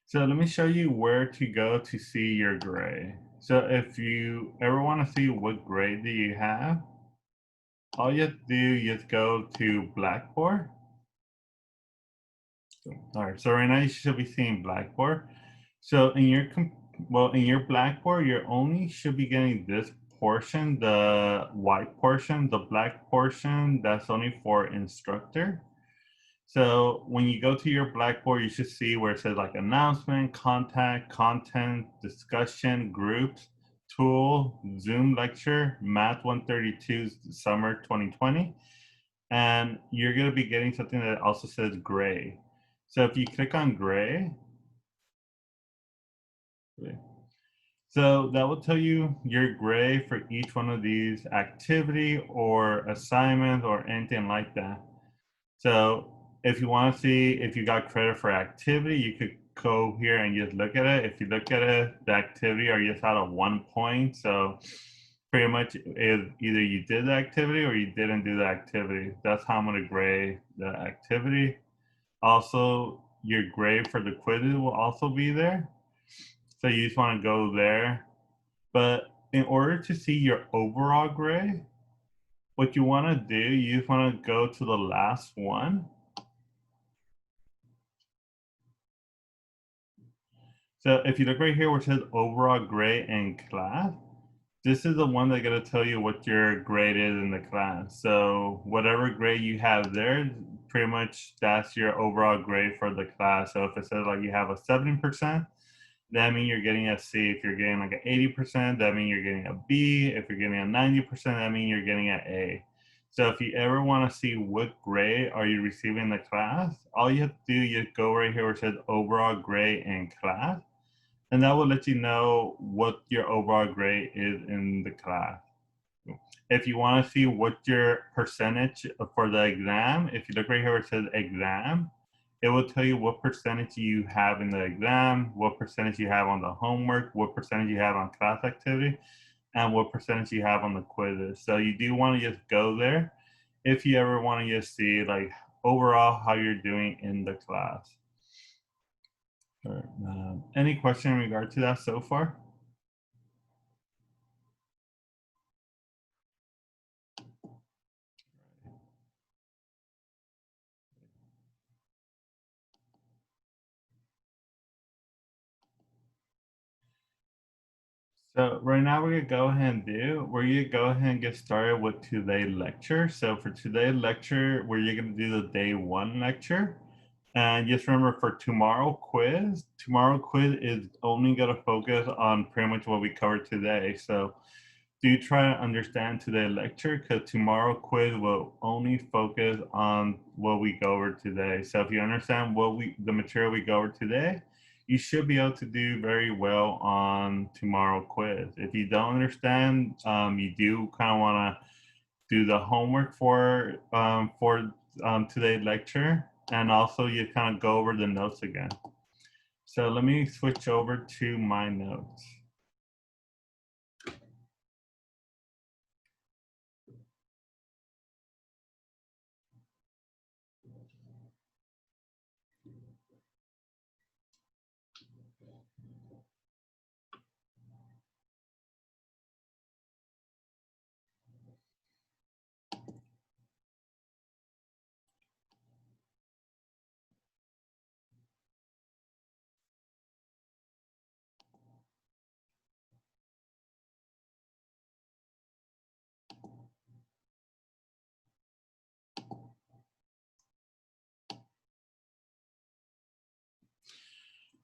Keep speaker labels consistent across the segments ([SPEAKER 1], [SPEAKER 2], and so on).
[SPEAKER 1] So let me show you where to go to see your grade. So if you ever want to see what grade do you have, all you have to do is go to Blackboard. All right, so right now you should be seeing Blackboard. So in your Blackboard, you only should be getting this portion, the white portion. The black portion, that's only for instructor. So when you go to your Blackboard, you should see where it says like announcement, contact, content, discussion, groups, tool, Zoom lecture, Math 132 summer 2020. And you're going to be getting something that also says gray. So if you click on gray, so that will tell you your grade for each one of these activity or assignment or anything like that. So if you want to see if you got credit for activity, you could go here and just look at it. If you look at it, the activity are just out of 1 point. So pretty much is either you did the activity or you didn't do the activity. That's how I'm going to grade the activity. Also, your grade for the quizzes will also be there. So you just want to go there. But in order to see your overall grade, what you want to do, you just want to go to the last one. So if you look right here where it says overall grade in class, this is the one that's going to tell you what your grade is in the class. So whatever grade you have there, pretty much that's your overall grade for the class. So if it says like you have a 70%, that means you're getting a C. If you're getting like an 80%, that means you're getting a B. If you're getting a 90%, that means you're getting an A. So if you ever want to see what grade are you receiving in the class, all you have to do is go right here where it says overall grade in class, and that will let you know what your overall grade is in the class. If you want to see what your percentage for the exam, if you look right here where it says exam, it will tell you what percentage you have in the exam, what percentage you have on the homework, what percentage you have on class activity, and what percentage you have on the quizzes. So you do want to just go there if you ever want to just see like overall how you're doing in the class. Any question in regard to that so far? So right now we're gonna go ahead and we're gonna go ahead and get started with today's lecture. So for today's lecture, we're gonna do the day 1 lecture. And just remember for tomorrow quiz is only gonna focus on pretty much what we covered today. So do try to understand today's lecture because tomorrow quiz will only focus on what we go over today. So if you understand the material we go over today, you should be able to do very well on tomorrow quiz. If you don't understand, you do kind of want to do the homework for today's lecture, and also you kind of go over the notes again. So let me switch over to my notes.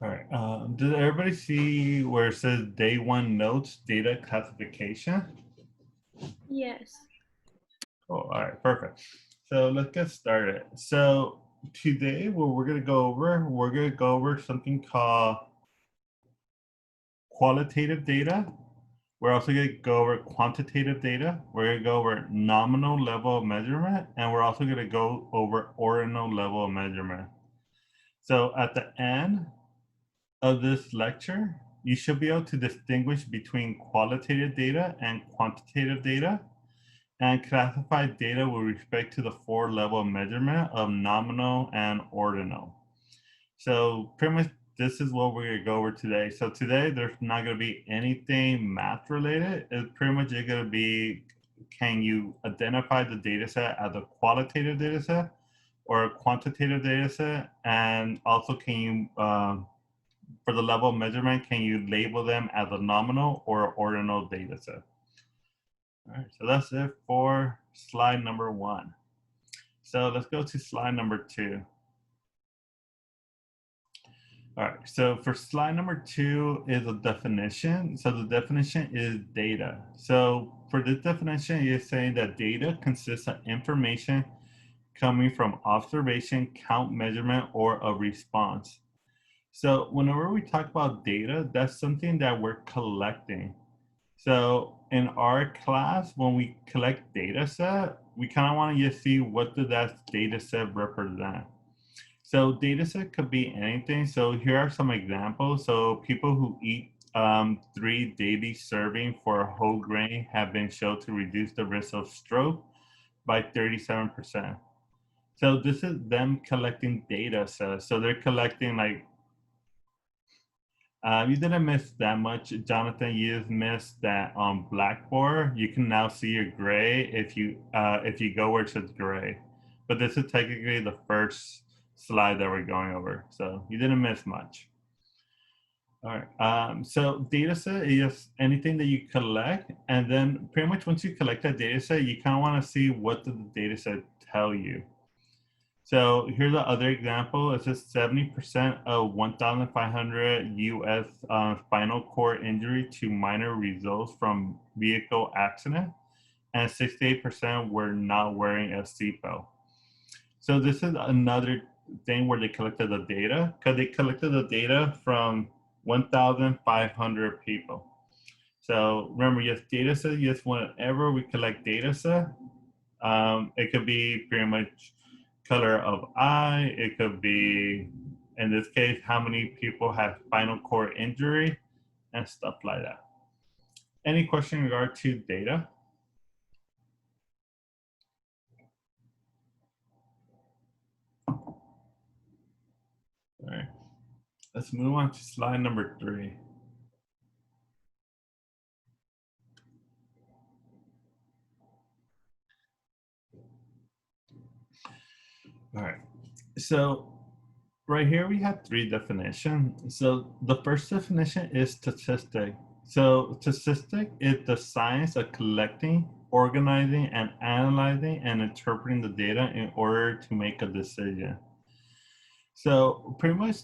[SPEAKER 1] All right. Did everybody see where it says day 1 notes, data classification?
[SPEAKER 2] Yes.
[SPEAKER 1] Oh, all right, perfect. So let's get started. So today, what we're gonna go over something called qualitative data. We're also gonna go over quantitative data. We're gonna go over nominal level of measurement, and we're also gonna go over ordinal level of measurement. So at the end of this lecture, you should be able to distinguish between qualitative data and quantitative data and classify data with respect to the 4 level measurement of nominal and ordinal. So pretty much this is what we're gonna go over today. So today there's not gonna be anything math related. It's pretty much just gonna be, can you identify the data set as a qualitative data set or a quantitative data set? And also can you, for the level of measurement, can you label them as a nominal or ordinal data set? All right, so that's it for slide number 1. So let's go to slide number 2. All right, so for slide number 2 is a definition. So the definition is data. So for this definition, you're saying that data consists of information coming from observation, count, measurement, or a response. So whenever we talk about data, that's something that we're collecting. So in our class, when we collect data set, we kind of want to just see what does that data set represent. So data set could be anything. So here are some examples. So people who eat 3 daily serving for a whole grain have been shown to reduce the risk of stroke by 37%. So this is them collecting data sets. So they're collecting like, you didn't miss that much, Jonathan. You just missed that on Blackboard. You can now see your gray if you go where it says gray. But this is technically the first slide that we're going over, so you didn't miss much. All right. So data set is just anything that you collect, and then pretty much once you collect that data set, you kind of want to see what does the data set tell you. So here's the other example. It says 70% of 1,500 U.S. Spinal cord injury to minor results from vehicle accident, and 68% were not wearing a seatbelt. So this is another thing where they collected the data, because they collected the data from 1,500 people. So remember, yes, data set, yes, whenever we collect data set, it could be pretty much color of eye. It could be, in this case, how many people have spinal cord injury and stuff like that. Any question in regard to data? All right, let's move on to slide number 3. All right, so right here we have 3 definitions. So the first definition is statistic. So statistic is the science of collecting, organizing, and analyzing and interpreting the data in order to make a decision. So pretty much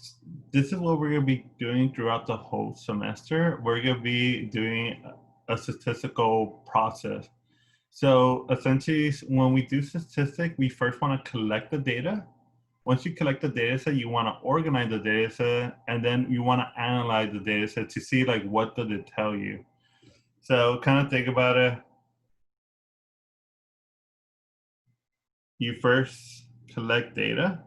[SPEAKER 1] this is what we're going to be doing throughout the whole semester. We're going to be doing a statistical process. So essentially, when we do statistic, we first want to collect the data. Once you collect the data set, you want to organize the data set, and then you want to analyze the data set to see like what does it tell you. So kind of think about it. You first collect data.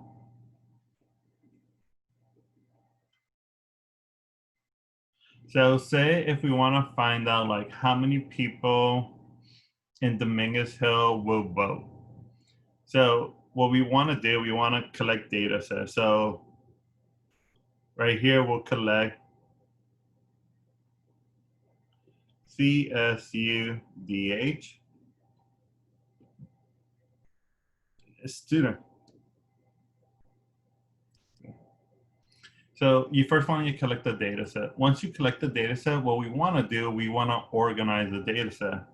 [SPEAKER 1] So say if we want to find out like how many people in Dominguez Hill will vote. So what we want to do, we want to collect data sets. So right here, we'll collect CSUDH student. So you first want to collect the data set. Once you collect the data set, what we want to do, we want to organize the data set.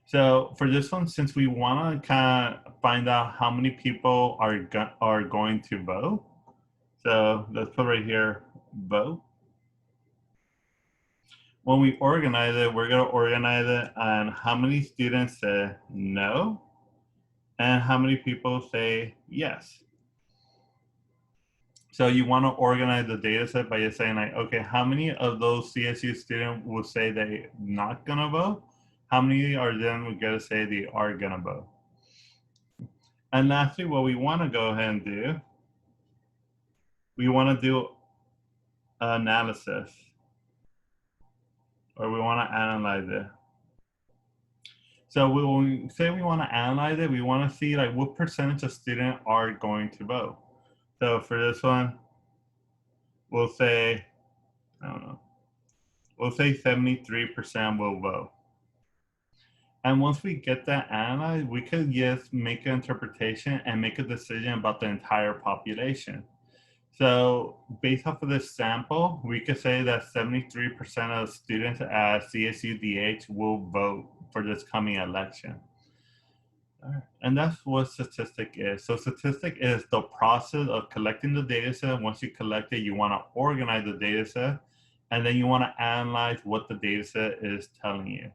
[SPEAKER 1] So for this one, since we want to kind of find out how many people are going to vote, so let's put right here, vote. When we organize it, we're going to organize it on how many students say no and how many people say yes. So you want to organize the data set by just saying like, okay, how many of those CSU students will say they not gonna vote? How many are then we gotta say they are gonna vote? And lastly, what we want to go ahead and do, we want to do analysis, or we want to analyze it. So when we say we want to analyze it, we want to see like what percentage of students are going to vote. So for this one, we'll say, I don't know, we'll say 73% will vote. And once we get that analyzed, we could just make an interpretation and make a decision about the entire population. So based off of this sample, we could say that 73% of students at CSUDH will vote for this coming election. All right. And that's what statistic is. So statistic is the process of collecting the data set. Once you collect it, you want to organize the data set, and then you want to analyze what the data set is telling you.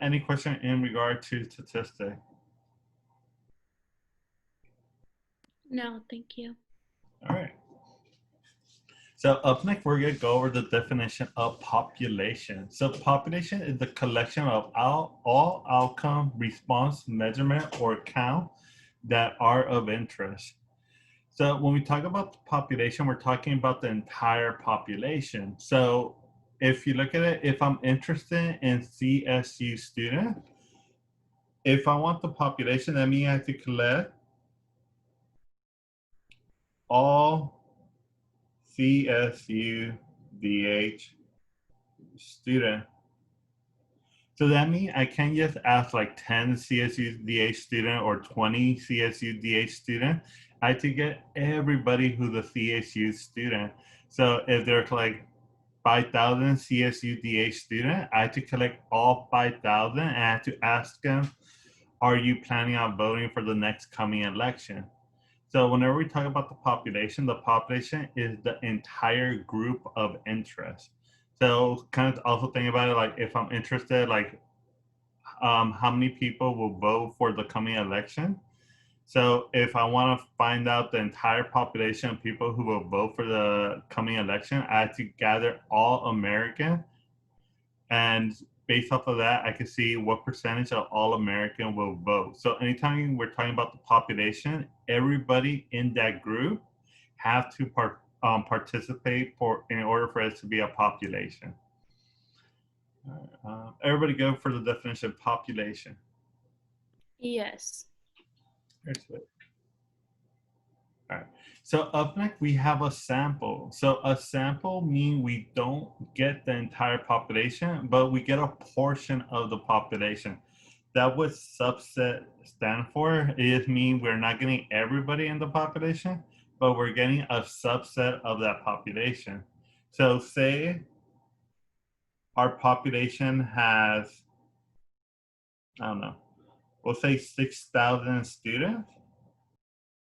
[SPEAKER 1] Any question in regard to statistic?
[SPEAKER 2] No, thank you.
[SPEAKER 1] All right. So up next, we're going to go over the definition of population. So population is the collection of all outcome, response, measurement, or count that are of interest. So when we talk about the population, we're talking about the entire population. So if you look at it, if I'm interested in CSU student, if I want the population, that means I have to collect all CSU DH student. So that means I can't just ask like 10 CSU DH student or 20 CSU DH student. I have to get everybody who's a CSU student. So if there's like 5,000 CSU DH student, I have to collect all 5,000 and I have to ask them, are you planning on voting for the next coming election? So whenever we talk about the population is the entire group of interest. So kind of also think about it like if I'm interested, like how many people will vote for the coming election. So if I want to find out the entire population of people who will vote for the coming election, I have to gather all American, and based off of that, I can see what percentage of all American will vote. So anytime we're talking about the population, everybody in that group have to participate in order for it to be a population. Everybody go for the definition of population.
[SPEAKER 2] Yes.
[SPEAKER 1] All right. So up next, we have a sample. So a sample means we don't get the entire population, but we get a portion of the population. That what subset stand for. It means we're not getting everybody in the population, but we're getting a subset of that population. So say our population has, I don't know, we'll say 6,000 students.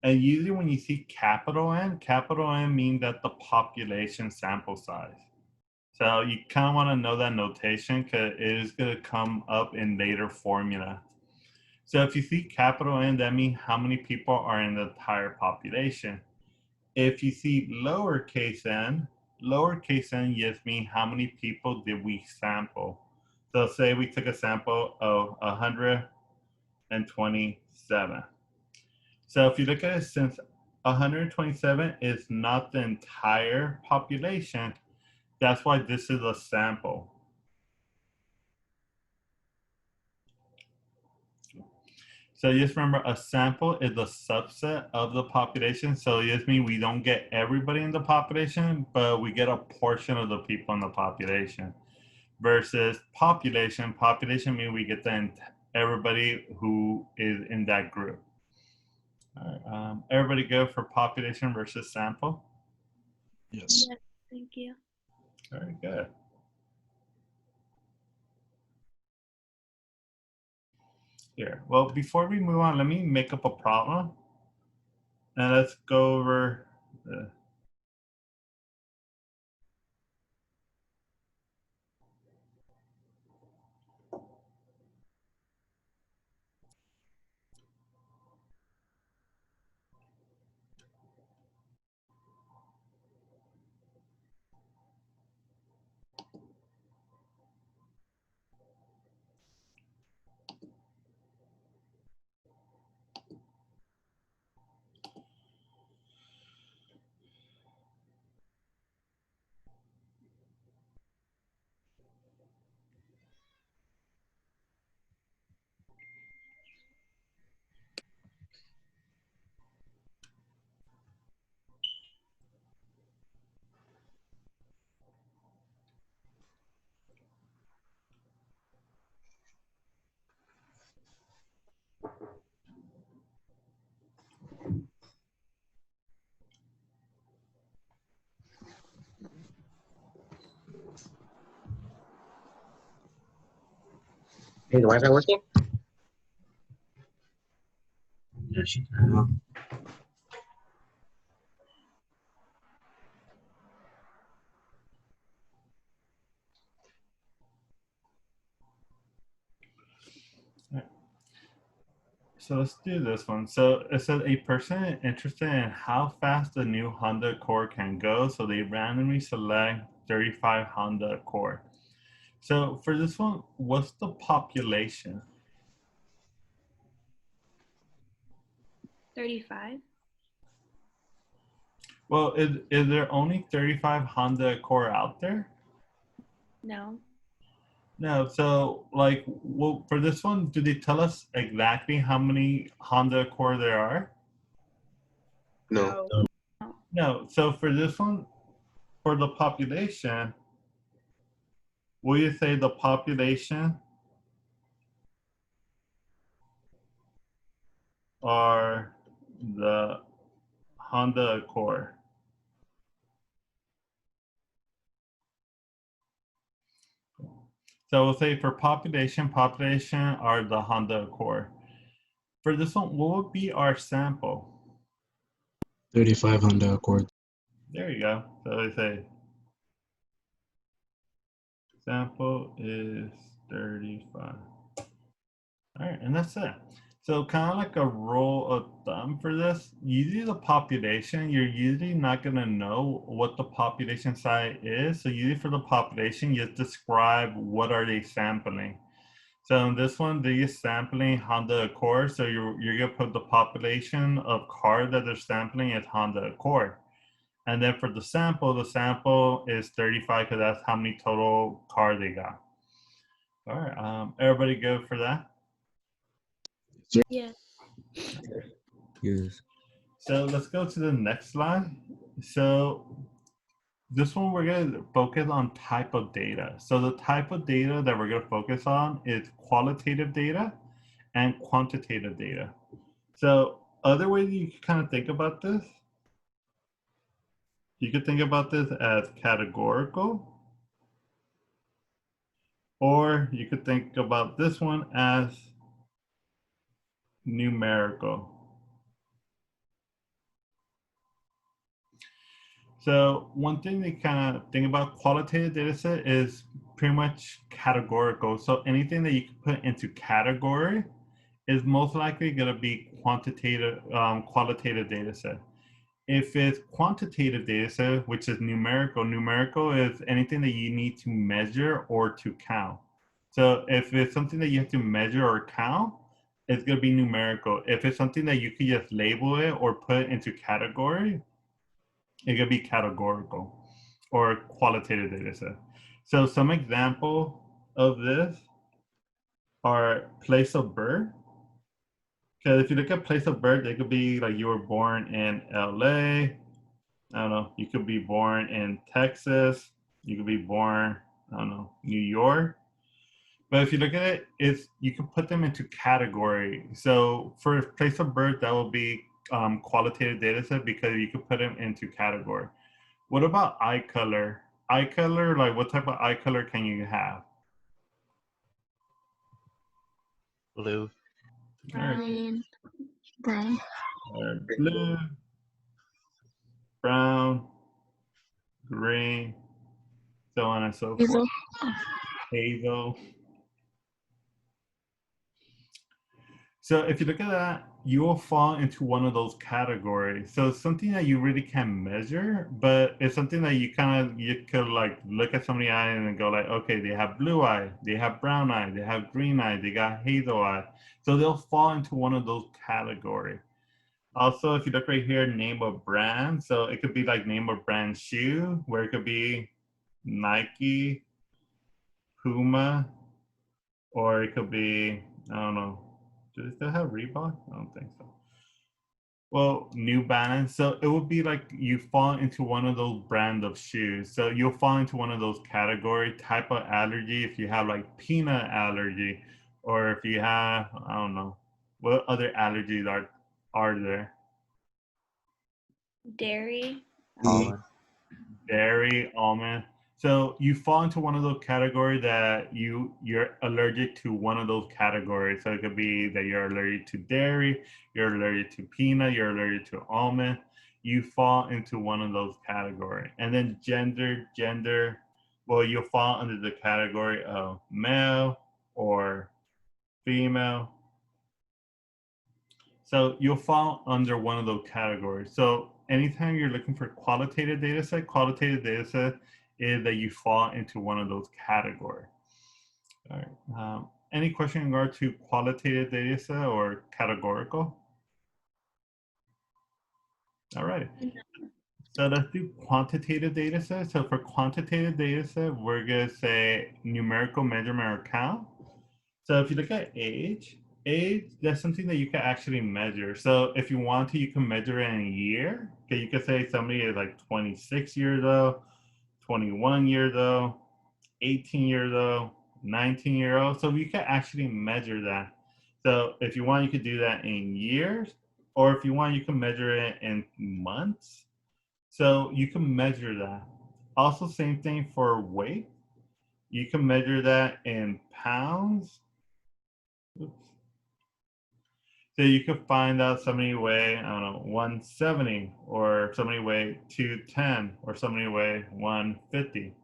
[SPEAKER 1] And usually when you see capital N means that the population sample size. So you kind of want to know that notation because it is going to come up in later formula. So if you see capital N, that means how many people are in the entire population. If you see lowercase n just means how many people did we sample. So say we took a sample of 127. So if you look at it, since 127 is not the entire population, that's why this is a sample. So just remember, a sample is a subset of the population. So it just means we don't get everybody in the population, but we get a portion of the people in the population. Versus population means we get everybody who is in that group. All right, everybody go for population versus sample.
[SPEAKER 3] Yes.
[SPEAKER 2] Yes, thank you.
[SPEAKER 1] Very good. Here, well, before we move on, let me make up a problem. And let's go over the
[SPEAKER 3] Hey, the Wi-Fi working? Yeah, she turned it off.
[SPEAKER 1] So let's do this one. So it says a person interested in how fast the new Honda Accord can go. So they randomly select 35 Honda Accord. So for this one, what's the population?
[SPEAKER 2] 35.
[SPEAKER 1] Well, is there only 35 Honda Accord out there?
[SPEAKER 2] No.
[SPEAKER 1] No, so like, well, for this one, do they tell us exactly how many Honda Accord there are?
[SPEAKER 3] No.
[SPEAKER 1] No, so for this one, for the population, will you say the population are the Honda Accord? So we'll say for population are the Honda Accord. For this one, what would be our sample?
[SPEAKER 4] 35 Honda Accord.
[SPEAKER 1] There you go. So we say sample is 35. All right, and that's it. So kind of like a rule of thumb for this, usually the population, you're usually not gonna know what the population size is. So usually for the population, you describe what are they sampling. So in this one, they're just sampling Honda Accord. So you're gonna put the population of cars that they're sampling as Honda Accord. And then for the sample is 35 because that's how many total cars they got. All right, everybody good for that?
[SPEAKER 2] Yes.
[SPEAKER 4] Yes.
[SPEAKER 1] So let's go to the next slide. So this one we're going to focus on type of data. So the type of data that we're going to focus on is qualitative data and quantitative data. So other ways you can kind of think about this, you could think about this as categorical, or you could think about this one as numerical. So one thing to kind of think about qualitative data set is pretty much categorical. So anything that you can put into category is most likely going to be qualitative data set. If it's quantitative data set, which is numerical is anything that you need to measure or to count. So if it's something that you have to measure or count, it's going to be numerical. If it's something that you can just label it or put into category, it could be categorical or qualitative data set. So some example of this are place of birth. Because if you look at place of birth, it could be like you were born in LA. I don't know. You could be born in Texas. You could be born, I don't know, New York. But if you look at it, you can put them into category. So for place of birth, that will be qualitative data set because you could put them into category. What about eye color? Eye color, like what type of eye color can you have?
[SPEAKER 5] Blue.
[SPEAKER 1] All right.
[SPEAKER 2] Green.
[SPEAKER 6] Brown.
[SPEAKER 1] Blue, brown, green, so on and so
[SPEAKER 6] Hazel.
[SPEAKER 1] forth. Hazel. So if you look at that, you will fall into one of those categories. So it's something that you really can't measure, but it's something that you could like look at somebody's eye and go like, okay, they have blue eye, they have brown eye, they have green eye, they got hazel eye. So they'll fall into one of those categories. Also, if you look right here, name of brand. So it could be like name of brand shoe, where it could be Nike, Puma, or it could be, I don't know, do they still have Reebok? I don't think so. Well, New Balance. So it would be like you fall into one of those brand of shoes. So you'll fall into one of those category type of allergy. If you have like peanut allergy, or if you have, I don't know, what other allergies are there?
[SPEAKER 2] Dairy.
[SPEAKER 5] Almond.
[SPEAKER 1] Dairy, almond. So you fall into one of those categories that you're allergic to one of those categories. So it could be that you're allergic to dairy, you're allergic to peanut, you're allergic to almond. You fall into one of those categories. And then gender, well, you'll fall under the category of male or female. So you'll fall under one of those categories. So anytime you're looking for qualitative data set is that you fall into one of those categories. All right. Any question in regard to qualitative data set or categorical? All right. So let's do quantitative data set. So for quantitative data set, we're going to say numerical measurement or count. So if you look at age, that's something that you can actually measure. So if you want to, you can measure it in a year. Okay, you could say somebody is like 26 years old, 21 years old, 18 years old, 19 years old. So you can actually measure that. So if you want, you could do that in years, or if you want, you can measure it in months. So you can measure that. Also, same thing for weight. You can measure that in pounds. Oops. So you could find out somebody weigh, I don't know, 170, or somebody weigh 210, or somebody weigh 150.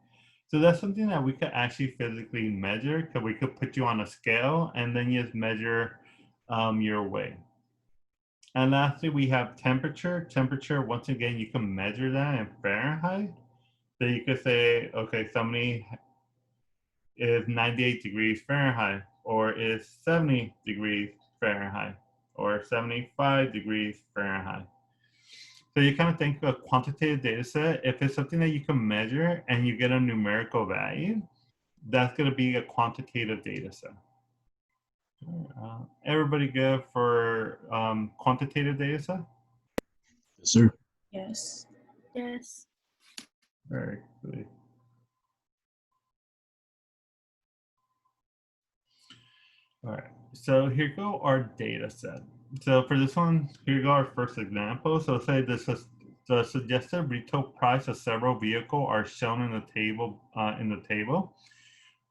[SPEAKER 1] So that's something that we could actually physically measure, because we could put you on a scale and then you just measure your weight. And lastly, we have temperature. Temperature, once again, you can measure that in Fahrenheit. So you could say, okay, somebody is 98 degrees Fahrenheit, or is 70 degrees Fahrenheit, or 75 degrees Fahrenheit. So you kind of think of a quantitative data set. If it's something that you can measure and you get a numerical value, that's going to be a quantitative data set. Everybody good for quantitative data set?
[SPEAKER 4] Yes, sir.
[SPEAKER 2] Yes. Yes.
[SPEAKER 1] Very good. All right, so here go our data set. So for this one, here go our first example. So say this is the suggested retail price of several vehicles are shown in the table.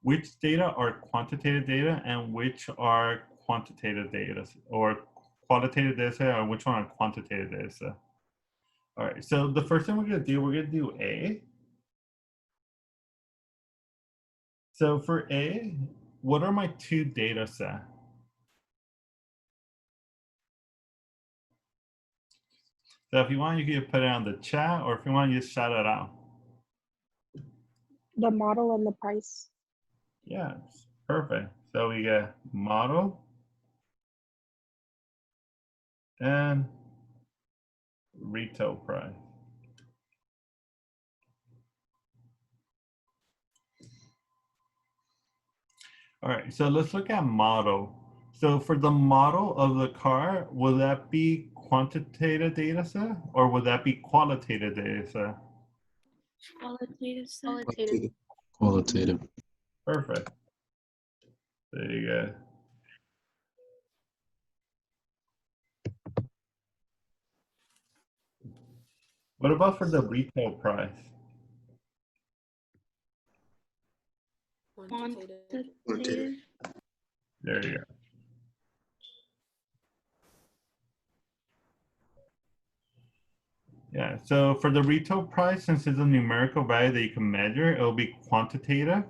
[SPEAKER 1] Which data are quantitative data and which are quantitative data, or qualitative data set, or which one are quantitative data set? All right, so the first thing we're gonna do A. So for A, what are my two data sets? So if you want, you can put it on the chat, or if you want, you just shout it out.
[SPEAKER 6] The model and the price.
[SPEAKER 1] Yeah, perfect. So we get model and retail price. All right, so let's look at model. So for the model of the car, will that be quantitative data set or will that be qualitative data set?
[SPEAKER 2] Qualitative set.
[SPEAKER 3] Qualitative.
[SPEAKER 4] Qualitative.
[SPEAKER 1] Perfect. There you go. What about for the retail price?
[SPEAKER 2] Quantitative.
[SPEAKER 1] There you go. Yeah, so for the retail price, since it's a numerical value that you can measure, it will be quantitative.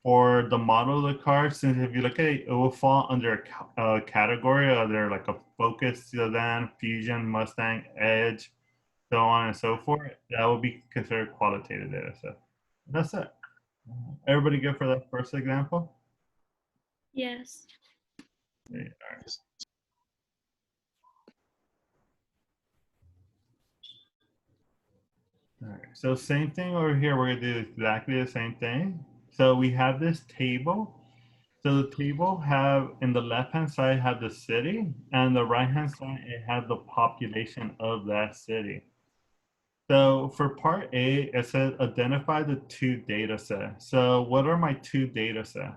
[SPEAKER 1] For the model of the car, since if you look at it, it will fall under a category, either like a Focus, Sedan, Fusion, Mustang, Edge, so on and so forth. That will be considered qualitative data set. That's it. Everybody good for that first example?
[SPEAKER 2] Yes.
[SPEAKER 1] Yeah, all right. All right, so same thing over here. We're gonna do exactly the same thing. So we have this table. So the table have, in the left-hand side, have the city, and the right-hand side, it has the population of that city. So for part A, it says identify the two data sets. So what are my two data sets?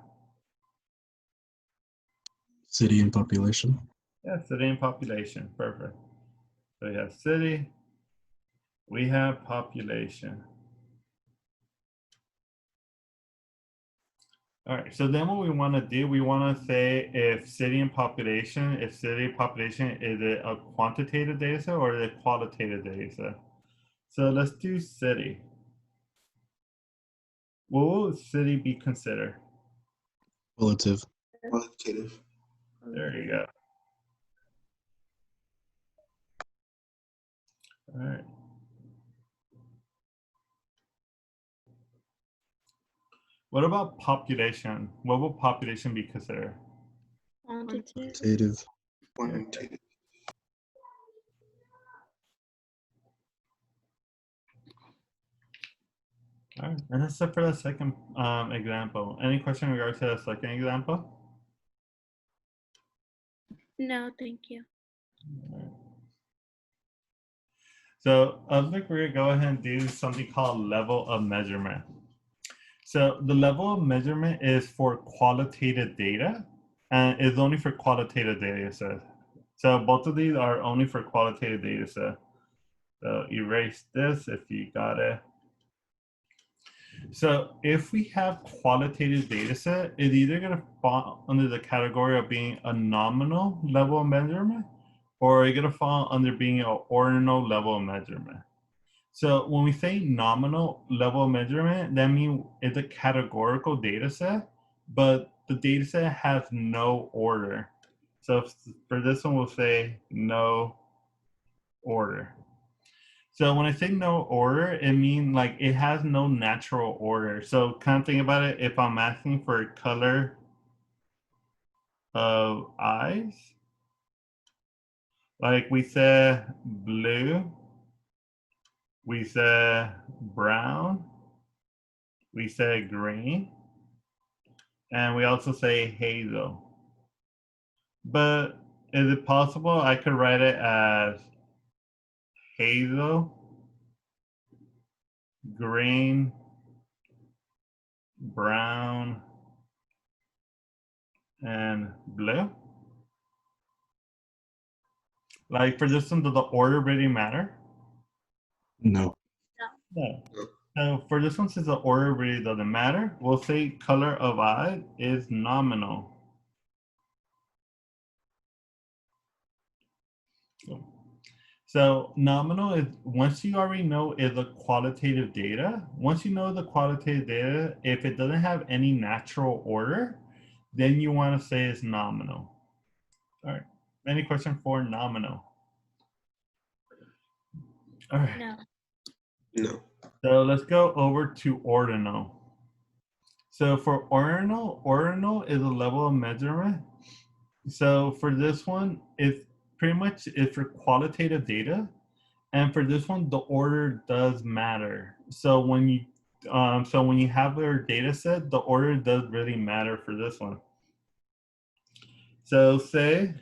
[SPEAKER 4] City and population.
[SPEAKER 1] Yeah, city and population, perfect. So we have city, we have population. All right, so then what we want to do, we want to say if city population is it a quantitative data set or is it a qualitative data set? So let's do city. What will city be considered?
[SPEAKER 4] Qualitative.
[SPEAKER 3] Qualitative.
[SPEAKER 1] There you go. All right. What about population? What will population be considered?
[SPEAKER 2] Quantitative.
[SPEAKER 4] Quantitative.
[SPEAKER 3] Quantitative.
[SPEAKER 1] All right, and that's it for the second example. Any question in regards to the second example?
[SPEAKER 2] No, thank you.
[SPEAKER 1] So look, we're gonna go ahead and do something called level of measurement. So the level of measurement is for qualitative data and is only for qualitative data set. So both of these are only for qualitative data set. So erase this if you got it. So if we have qualitative data set, it's either gonna fall under the category of being a nominal level of measurement or it's gonna fall under being an ordinal level of measurement. So when we say nominal level of measurement, that means it's a categorical data set, but the data set has no order. So for this one, we'll say no order. So when I say no order, it means like it has no natural order. So kind of think about it, if I'm asking for a color of eyes, like we said blue, we said brown, we said green, and we also say hazel. But is it possible I could write it as hazel, green, brown, and blue? Like for this one, does the order really matter?
[SPEAKER 4] No.
[SPEAKER 1] No. So for this one, since the order really doesn't matter, we'll say color of eye is nominal. So nominal is, once you already know is a qualitative data, once you know the qualitative data, if it doesn't have any natural order, then you want to say it's nominal. All right. Any question for nominal? All right.
[SPEAKER 2] No.
[SPEAKER 3] No.
[SPEAKER 1] So let's go over to ordinal. So for ordinal is a level of measurement. So for this one, it's pretty much it's for qualitative data. And for this one, the order does matter. So when you have your data set, the order does really matter for this one. So say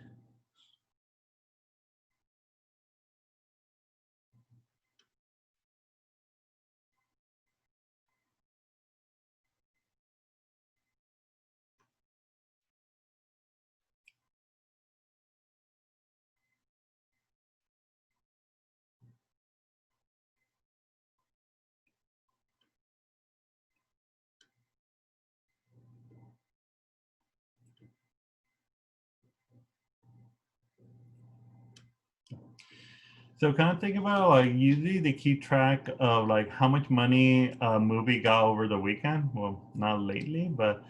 [SPEAKER 1] so kind of think about like usually they keep track of like how much money a movie got over the weekend. Well, not lately, but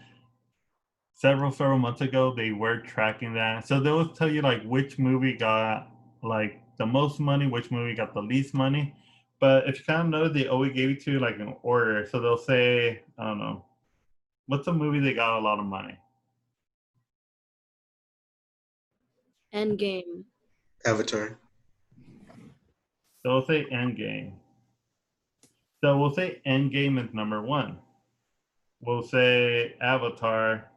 [SPEAKER 1] several months ago they were tracking that. So they will tell you like which movie got like the most money, which movie got the least money. But if you kind of notice, they always gave it to you like an order. So they'll say, I don't know, what's a movie that got a lot of money?
[SPEAKER 6] Endgame.
[SPEAKER 3] Avatar.
[SPEAKER 1] So we'll say Endgame. So we'll say Endgame is number one. We'll say Avatar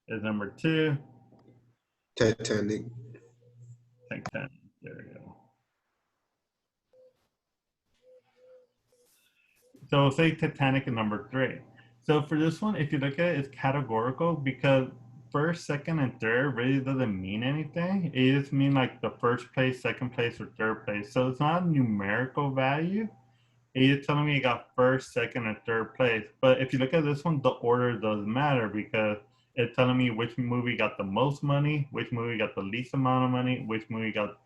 [SPEAKER 1] is number two.
[SPEAKER 3] Titanic.
[SPEAKER 1] Titanic. There we go. So we'll say Titanic is number three. So for this one, if you look at it, it's categorical because first, second, and third really doesn't mean anything. It just means like the first place, second place, or third place. So it's not a numerical value, You're telling me it got first, second, and third place. But if you look at this one, the order doesn't matter because it's telling me which movie got the most money, which movie got the least amount of money, which movie got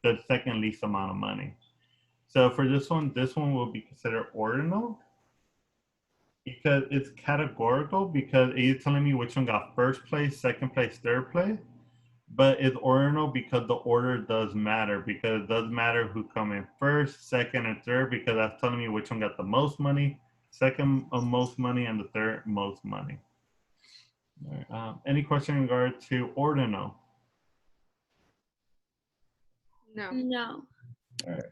[SPEAKER 1] the second least amount of money. So for this one will be considered ordinal because it's categorical because it's telling me which one got first place, second place, third place. But it's ordinal because the order does matter because it does matter who come in first, second, and third because that's telling me which one got the most money, second most money, and the third most money. All right, any question in regard to ordinal?
[SPEAKER 6] No.
[SPEAKER 2] No.
[SPEAKER 1] All right.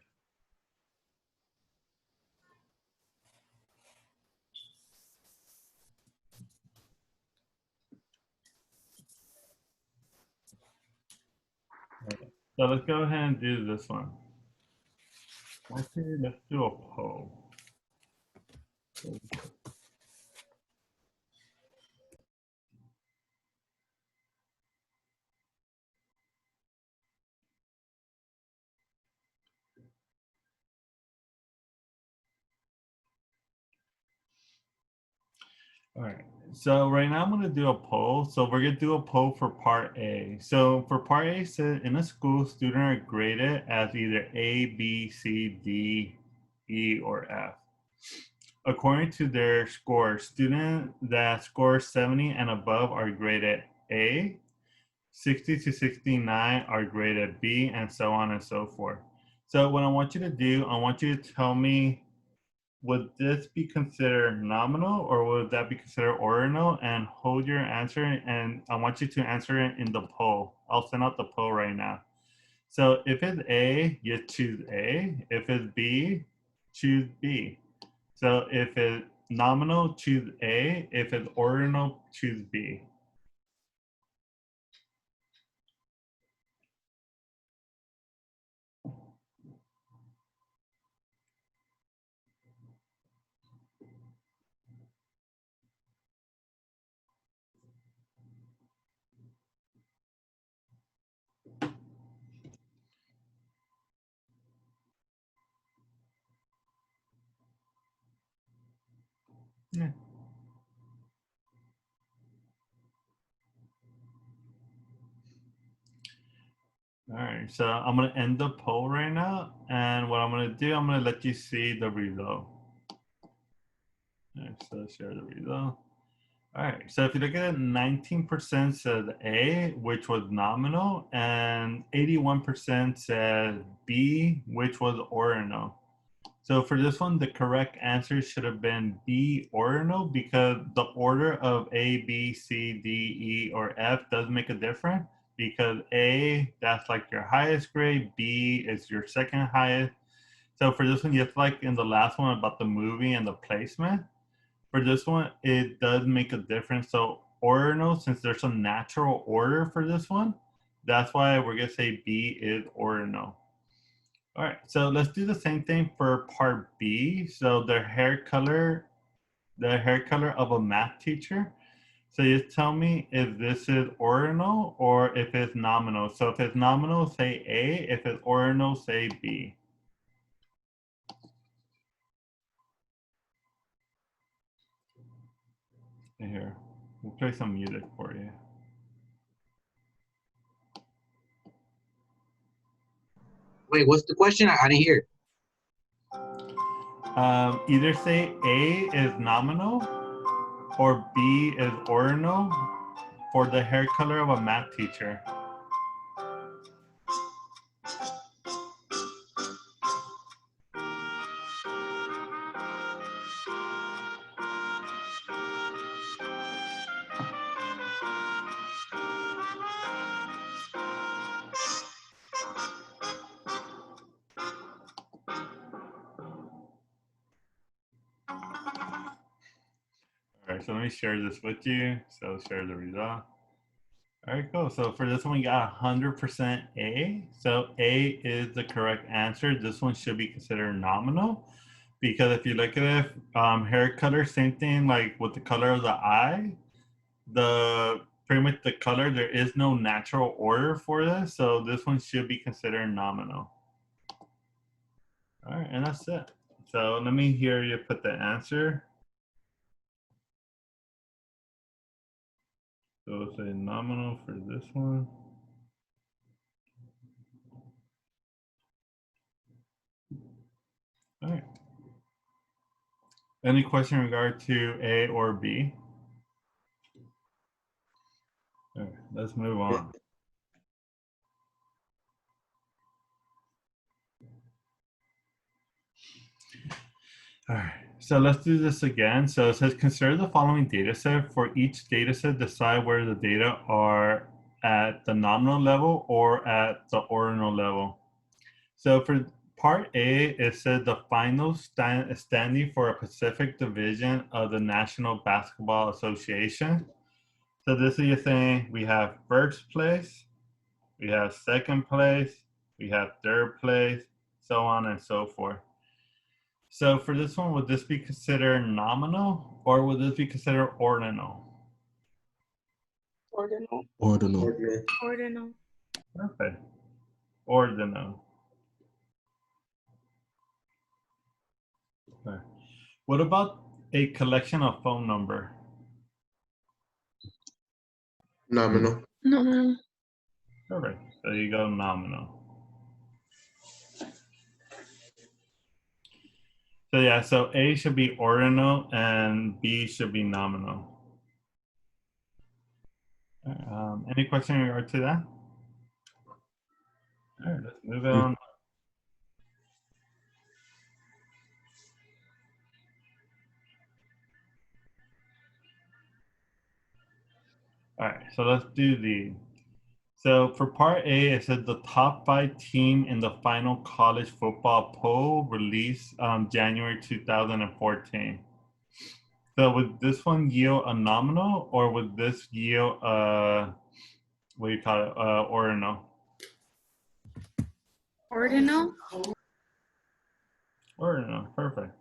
[SPEAKER 1] Okay. So let's go ahead and do this one. Actually, let's do a poll. All right. So right now I'm going to do a poll. So we're going to do a poll for part A. So for part A, says in a school, students are graded as either A, B, C, D, E, or F. According to their score, students that score 70 and above are graded A, 60 to 69 are graded B, and so on and so forth. So what I want you to do, I want you to tell me, would this be considered nominal or would that be considered ordinal? And hold your answer, and I want you to answer it in the poll. I'll send out the poll right now. So if it's A, you choose A. If it's B, choose B. So if it's nominal, choose A. If it's ordinal, choose B. Yeah. All right, so I'm gonna end the poll right now, and what I'm gonna do, I'm gonna let you see the result. All right, so share the result. All right, so if you look at it, 19% said A, which was nominal, and 81% said B, which was ordinal. So for this one, the correct answer should have been B, ordinal, because the order of A, B, C, D, E, or F does make a difference. Because A, that's like your highest grade, B is your second highest. So for this one, just like in the last one about the movie and the placement, for this one, it does make a difference. So ordinal, since there's a natural order for this one, that's why we're gonna say B is ordinal. All right, so let's do the same thing for part B. So the hair color of a math teacher. So you tell me if this is ordinal or if it's nominal. So if it's nominal, say A. If it's ordinal, say B. Here, we'll play some music for you.
[SPEAKER 7] Wait, what's the question? I didn't hear.
[SPEAKER 1] Either say A is nominal or B is ordinal for the hair color of a math teacher. All right, so let me share this with you. So share the result. All right, cool. So for this one, we got 100% A. So A is the correct answer. This one should be considered nominal because if you look at it, hair color, same thing like with the color of the eye, pretty much the color, there is no natural order for this. So this one should be considered nominal. All right, and that's it. So let me hear you put the answer. So we'll say nominal for this one. All right. Any question in regard to A or B? All right, let's move on. All right, so let's do this again. So it says consider the following data set. For each data set, decide where the data are at the nominal level or at the ordinal level. So for part A, it said the final standing for a Pacific division of the National Basketball Association. So this is your thing. We have first place, we have second place, we have third place, so on and so forth. So for this one, would this be considered nominal or would this be considered ordinal?
[SPEAKER 2] Ordinal.
[SPEAKER 4] Ordinal.
[SPEAKER 3] Ordinal.
[SPEAKER 2] Ordinal.
[SPEAKER 1] Perfect. Ordinal. Okay. What about a collection of phone number?
[SPEAKER 3] Nominal.
[SPEAKER 2] No.
[SPEAKER 1] Perfect. So you go nominal. So yeah, so A should be ordinal and B should be nominal. Any question in regard to that? All right, let's move on. All right, so let's do the. So for part A, it said the top 5 team in the final college football poll released January 2014. So would this one yield a nominal or would this yield what do you call it, ordinal?
[SPEAKER 2] Ordinal.
[SPEAKER 1] Ordinal, perfect.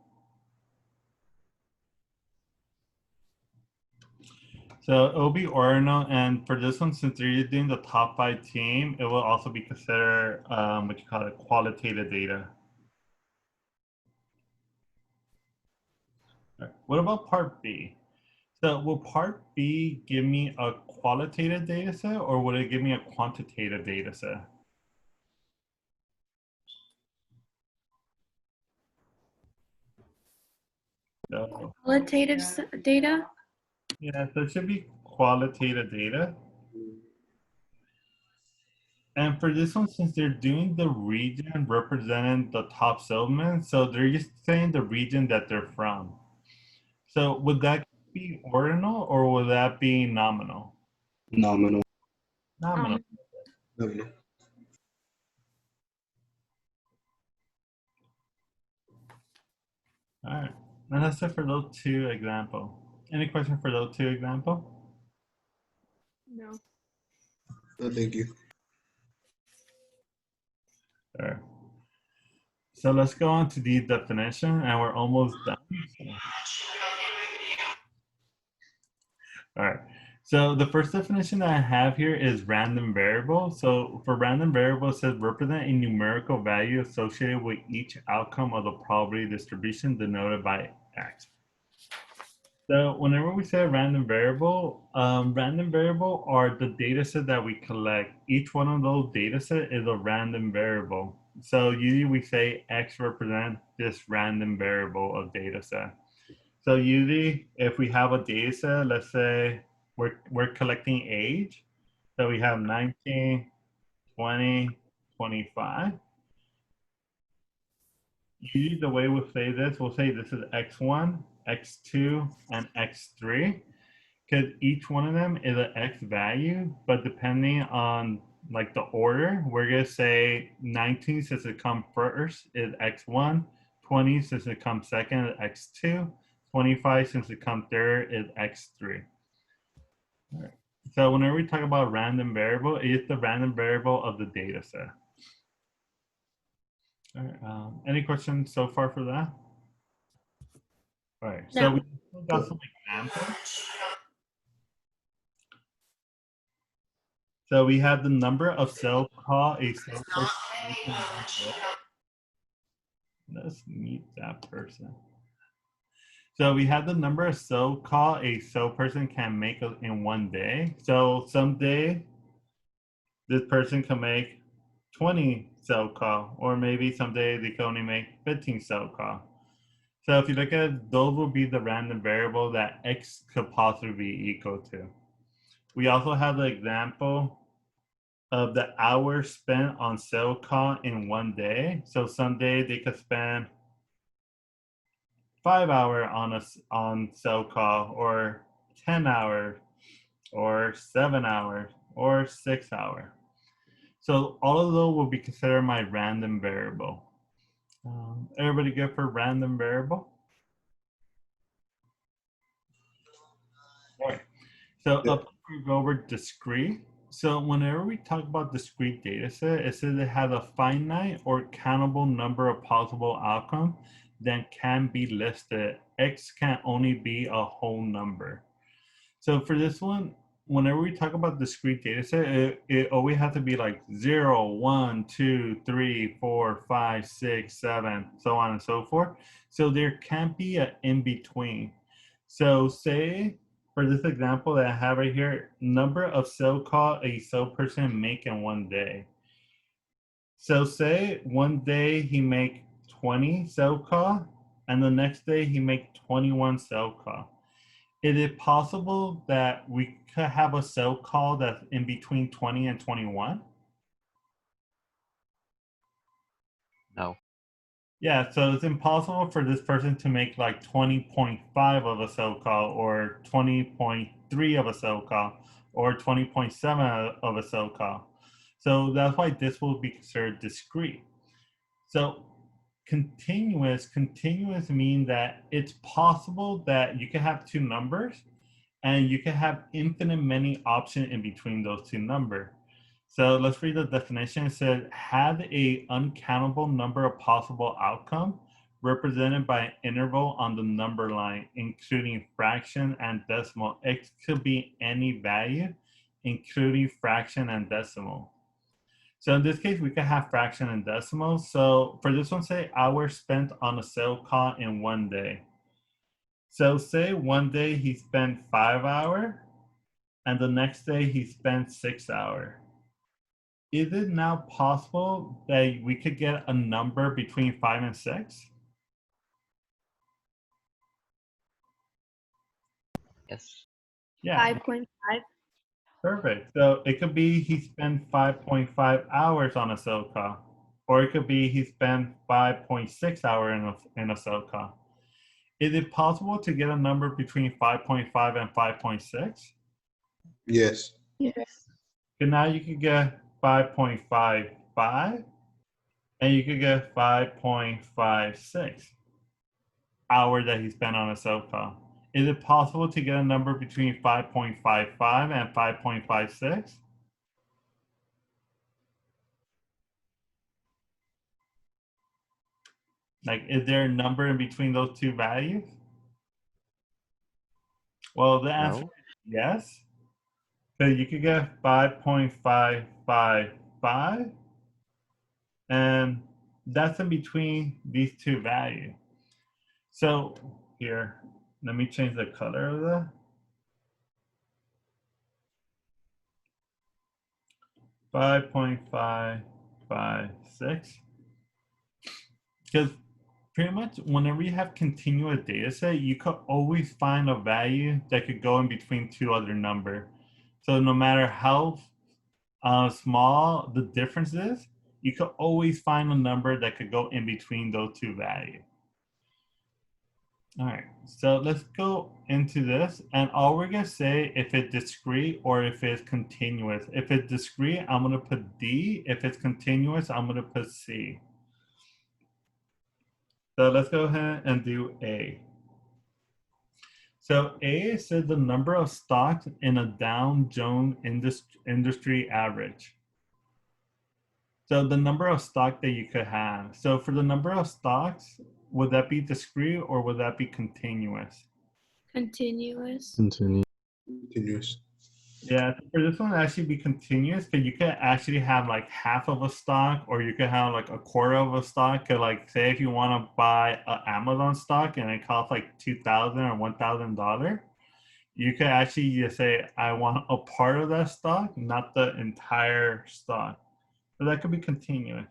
[SPEAKER 1] So it'll be ordinal, and for this one, since you're doing the top 5 team, it will also be considered what you call it, qualitative data. All right. What about part B? So will part B give me a qualitative data set or would it give me a quantitative data set? So,
[SPEAKER 2] Qualitative data.
[SPEAKER 1] yeah, so it should be qualitative data. And for this one, since they're doing the region representing the top settlement, so they're just saying the region that they're from. So would that be ordinal or would that be nominal?
[SPEAKER 4] Nominal.
[SPEAKER 1] Nominal.
[SPEAKER 3] Nominal.
[SPEAKER 1] All right. And that's it for those 2 examples. Any question for those 2 examples?
[SPEAKER 2] No.
[SPEAKER 3] No, thank you.
[SPEAKER 1] All right. So let's go on to the definition and we're almost done. All right. So the first definition that I have here is random variable. So for random variable, it says represent a numerical value associated with each outcome of the probability distribution denoted by X. So whenever we say random variable are the data set that we collect. Each one of those data set is a random variable. So usually we say X represents this random variable of data set. So usually if we have a data set, let's say we're collecting age. So we have 19, 20, 25. Usually the way we'll say this is X1, X2, and X3. Because each one of them is an X value, but depending on like the order, we're gonna say 19 since it comes first is X1, 20 since it comes second is X2, 25 since it comes third is X3. All right. So whenever we talk about random variable, it's the random variable of the data set. All right. Any questions so far for that? All right. So
[SPEAKER 2] No.
[SPEAKER 1] we got some examples. So we have the number of cells called a cell. Let's meet that person. So we have the number of cell call a cell person can make in one day. So someday this person can make 20 cell call, or maybe someday they can only make 15 cell call. So if you look at it, those will be the random variable that X could possibly be equal to. We also have the example of the hours spent on cell call in one day. So someday they could spend 5 hours on cell call, or 10 hours, or 7 hours, or 6 hours. So all of those will be considered my random variable. Everybody good for random variable? All right. So
[SPEAKER 3] Yeah.
[SPEAKER 1] up we go over discrete. So whenever we talk about discrete data set, it says it has a finite or countable number of possible outcomes that can be listed. X can only be a whole number. So for this one, whenever we talk about discrete data set, it always has to be like 0, 1, 2, 3, 4, 5, 6, 7, so on and so forth. So there can't be an in between. So say for this example that I have right here, number of cell call a cell person make in one day. So say one day he make 20 cell call, and the next day he make 21 cell call. Is it possible that we could have a cell call that's in between 20 and 21?
[SPEAKER 5] No.
[SPEAKER 1] Yeah, so it's impossible for this person to make like 20.5 of a cell call, or 20.3 of a cell call, or 20.7 of a cell call. So that's why this will be considered discrete. So continuous mean that it's possible that you can have two numbers and you can have infinite many options in between those two numbers. So let's read the definition. It says, had a uncountable number of possible outcomes represented by an interval on the number line, including fraction and decimal. X could be any value, including fraction and decimal. So in this case, we could have fraction and decimal. So for this one, say hours spent on a cell call in one day. So say one day he spent 5 hours, and the next day he spent 6 hours. Is it now possible that we could get a number between 5 and 6?
[SPEAKER 5] Yes.
[SPEAKER 1] Yeah,
[SPEAKER 2] 5.5.
[SPEAKER 1] perfect. So it could be he spent 5.5 hours on a cell call, or it could be he spent 5.6 hours in a cell call. Is it possible to get a number between 5.5 and 5.6?
[SPEAKER 3] Yes.
[SPEAKER 2] Yes.
[SPEAKER 1] So now you could get 5.55, and you could get 5.56 hours that he spent on a cell call. Is it possible to get a number between 5.55 and 5.56? Like, is there a number in between those two values? Well, the answer
[SPEAKER 5] No.
[SPEAKER 1] is yes. So you could get 5.555, and that's in between these two values. So here, let me change the color of the. .556, because pretty much whenever you have continuous data set, you could always find a value that could go in between two other numbers. So no matter how small the difference is, you could always find a number that could go in between those two values. All right, so let's go into this, and all we're gonna say if it's discrete or if it's continuous. If it's discrete, I'm gonna put D. If it's continuous, I'm gonna put C. So let's go ahead and do A. So A says the number of stocks in a Dow Jones industry average. So the number of stock that you could have. So for the number of stocks, would that be discrete or would that be continuous?
[SPEAKER 2] Continuous.
[SPEAKER 4] Continue.
[SPEAKER 3] Continuous.
[SPEAKER 1] Yeah, for this one, actually be continuous because you could actually have like half of a stock, or you could have like a quarter of a stock. 'Cause, like, say if you want to buy an Amazon stock and it costs like $2,000 or $1,000, you could actually just say, I want a part of that stock, not the entire stock. So that could be continuous.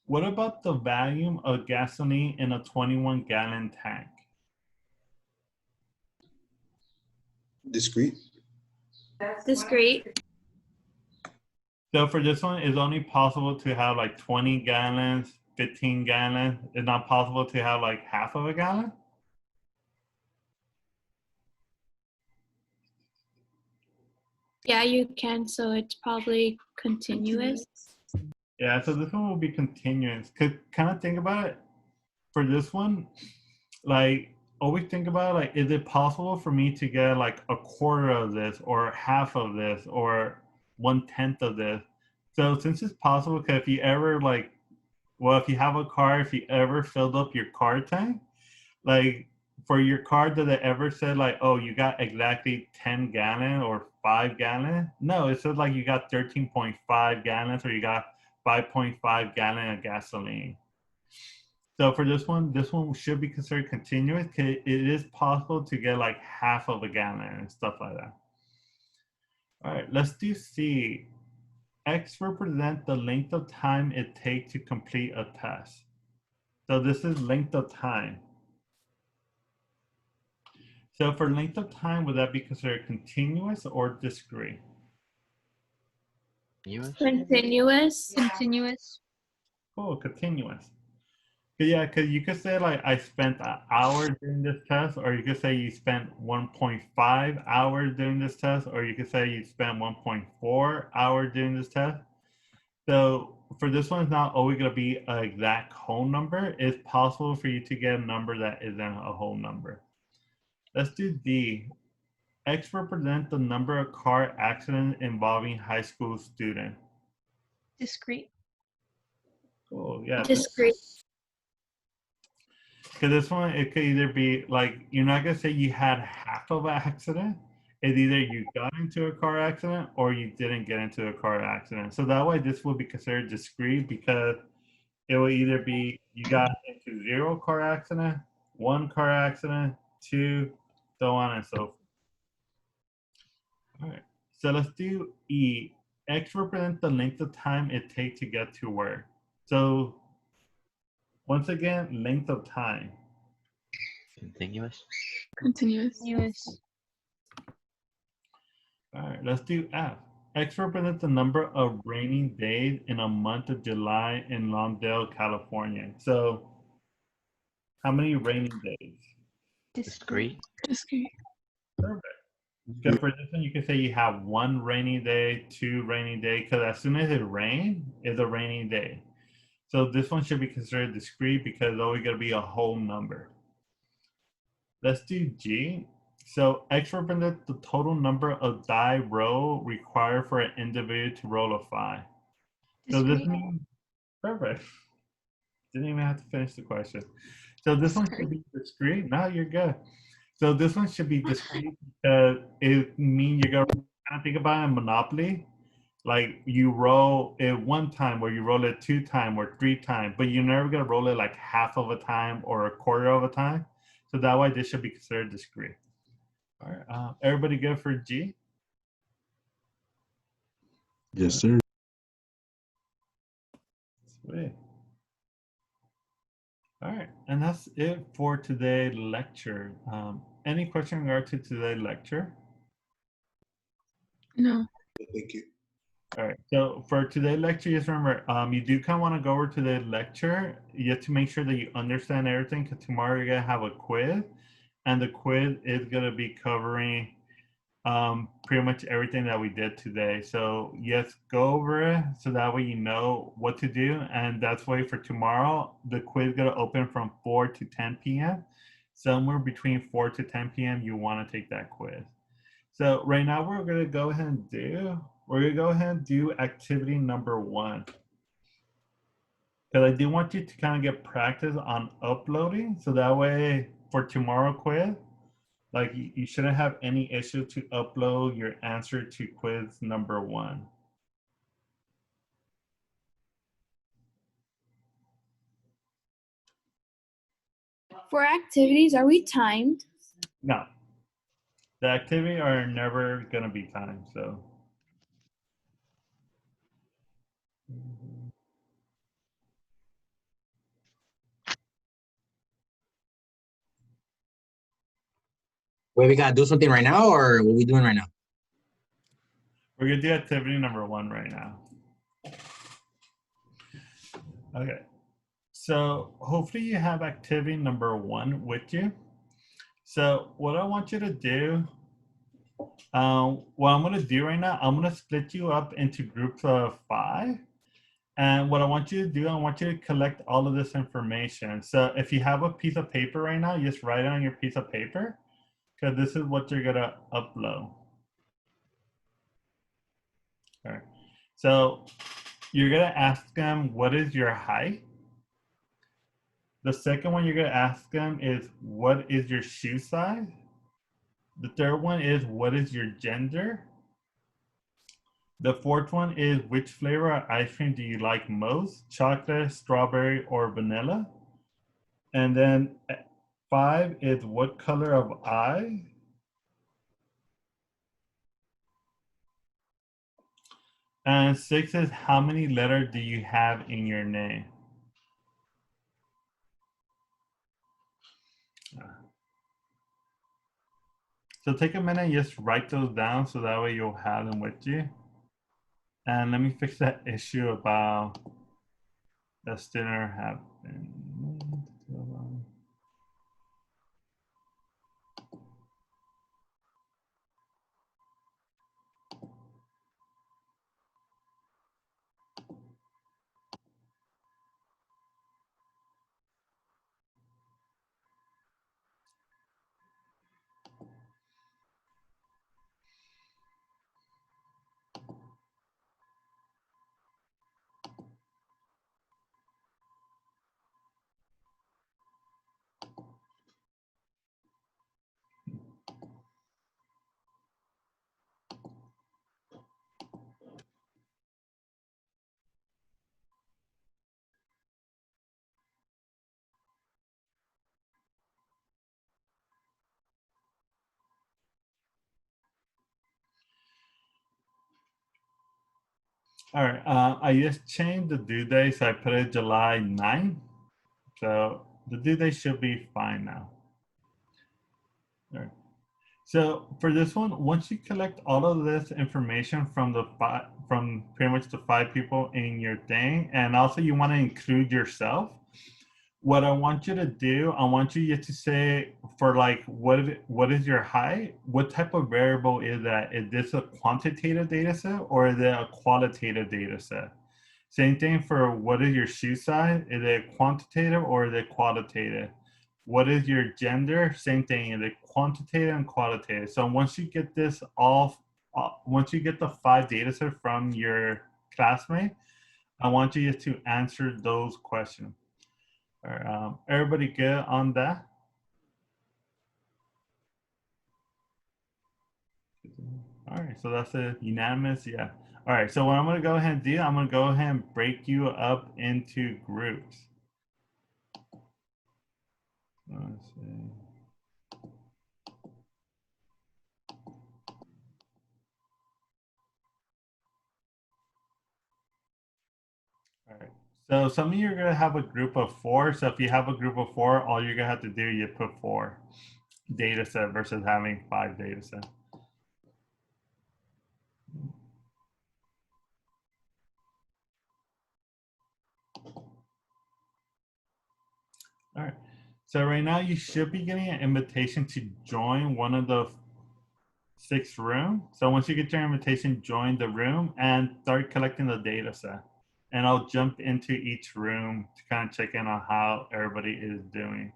[SPEAKER 1] What about the volume of gasoline in a 21-gallon tank?
[SPEAKER 3] Discrete.
[SPEAKER 2] Discrete.
[SPEAKER 1] So for this one, it's only possible to have like 20 gallons, 15 gallons. It's not possible to have like half of a gallon?
[SPEAKER 2] Yeah, you can. So it's probably continuous.
[SPEAKER 1] Yeah, so this one will be continuous. Could kind of think about it for this one, like always think about like, is it possible for me to get like a quarter of this or half of this or 1/10 of this? So since it's possible, because if you ever like, well, if you have a car, if you ever filled up your car tank, like for your car, did it ever say like, oh, you got exactly 10 gallon or 5 gallon? No, it says like you got 13.5 gallons or you got 5.5 gallon of gasoline. So for this one should be considered continuous because it is possible to get like half of a gallon and stuff like that. All right, let's do C. X represent the length of time it takes to complete a test. So this is length of time. So for length of time, would that be considered continuous or discrete?
[SPEAKER 5] Continuous?
[SPEAKER 2] Continuous.
[SPEAKER 6] Continuous.
[SPEAKER 1] Oh, continuous. Yeah, because you could say like I spent an hour doing this test, or you could say you spent 1.5 hours doing this test, or you could say you spent 1.4 hours doing this test. So for this one, it's not always going to be an exact whole number. It's possible for you to get a number that isn't a whole number. Let's do D. X represent the number of car accidents involving high school students.
[SPEAKER 6] Discrete.
[SPEAKER 1] Cool, yeah.
[SPEAKER 2] Discrete.
[SPEAKER 1] Because this one, it could either be like, you're not going to say you had half of an accident. It's either you got into a car accident or you didn't get into a car accident. So that way, this will be considered discrete because it will either be you got into 0 car accident, 1 car accident, 2, so on and so forth. All right, so let's do E. X represents the length of time it takes to get to work. So once again, length of time.
[SPEAKER 5] Continuous?
[SPEAKER 2] Continuous.
[SPEAKER 6] Continuous.
[SPEAKER 1] All right, let's do F. X represents the number of raining days in a month of July in Lawndale, California. So how many raining days?
[SPEAKER 5] Discrete?
[SPEAKER 2] Discrete.
[SPEAKER 1] Perfect. Because for this one, you can say you have 1 rainy day, 2 rainy day, because as soon as it rains, it's a rainy day. So this one should be considered discrete because it's always going to be a whole number. Let's do G. So X represents the total number of die roll required for an individual to roll a 5. So this
[SPEAKER 6] Discrete.
[SPEAKER 1] means, perfect. Didn't even have to finish the question. So this one should be discrete. No, you're good. So this one should be discrete because it means you're going to kind of think about it in Monopoly. Like you roll it 1 time or you roll it 2 times or 3 times, but you're never going to roll it like half of a time or a quarter of a time. So that way this should be considered discrete. All right, everybody good for G?
[SPEAKER 4] Yes, sir.
[SPEAKER 1] Sweet. All right, and that's it for today's lecture. Any question in regard to today's lecture?
[SPEAKER 2] No.
[SPEAKER 3] Thank you.
[SPEAKER 1] All right, so for today's lecture, just remember, you do kind of want to go over today's lecture. You have to make sure that you understand everything because tomorrow you're going to have a quiz. And the quiz is going to be covering pretty much everything that we did today. So yes, go over it so that way you know what to do. And that's why for tomorrow, the quiz is going to open from 4 to 10 p.m. Somewhere between 4 to 10 p.m. you want to take that quiz. So right now we're going to go ahead and do activity number 1. Because I do want you to kind of get practice on uploading. So that way for tomorrow quiz, Like you shouldn't have any issue to upload your answer to quiz number 1.
[SPEAKER 2] For activities, are we timed?
[SPEAKER 1] No, the activity are never gonna be timed, so.
[SPEAKER 7] Wait, we gotta do something right now, or what we doing right now?
[SPEAKER 1] We're gonna do activity number 1 right now. Okay, so hopefully you have activity number 1 with you. So what I want you to do, what I'm gonna do right now, I'm gonna split you up into groups of 5. And what I want you to do, I want you to collect all of this information. So if you have a piece of paper right now, just write it on your piece of paper, because this is what you're gonna upload. Okay. So you're gonna ask them, what is your height? The second one you're gonna ask them is, what is your shoe size? The third one is, what is your gender? The fourth one is, which flavor of ice cream do you like most? Chocolate, strawberry, or vanilla? And then 5 is, what color of eye? And 6 is, how many letters do you have in your name? So take a minute and just write those down so that way you'll have them with you. And let me fix that issue about the student happened. All right, I just changed the due date, so I put it July 9th. So the due date should be fine now. All right. So for this one, once you collect all of this information from from pretty much the 5 people in your thing, and also you want to include yourself, what I want you to do, I want you to say, for like, what is your height? What type of variable is that? Is this a quantitative data set or is it a qualitative data set? Same thing for, what is your shoe size? Is it quantitative or is it qualitative? What is your gender? Same thing, is it quantitative and qualitative? So once you get this once you get the 5 data sets from your classmate, I want you to answer those questions. All right, everybody good on that? All right, so that's a unanimous, yeah. All right, so what I'm gonna go ahead and do, I'm gonna go ahead and break you up into groups. Let's see. All right, so some of you are gonna have a group of 4. So if you have a group of 4, all you're gonna have to do, you put 4 data set versus having 5 data set. All right, so right now you should be getting an invitation to join one of the 6 room. So once you get your invitation, join the room and start collecting the data set. And I'll jump into each room to kind of check in on how everybody is doing.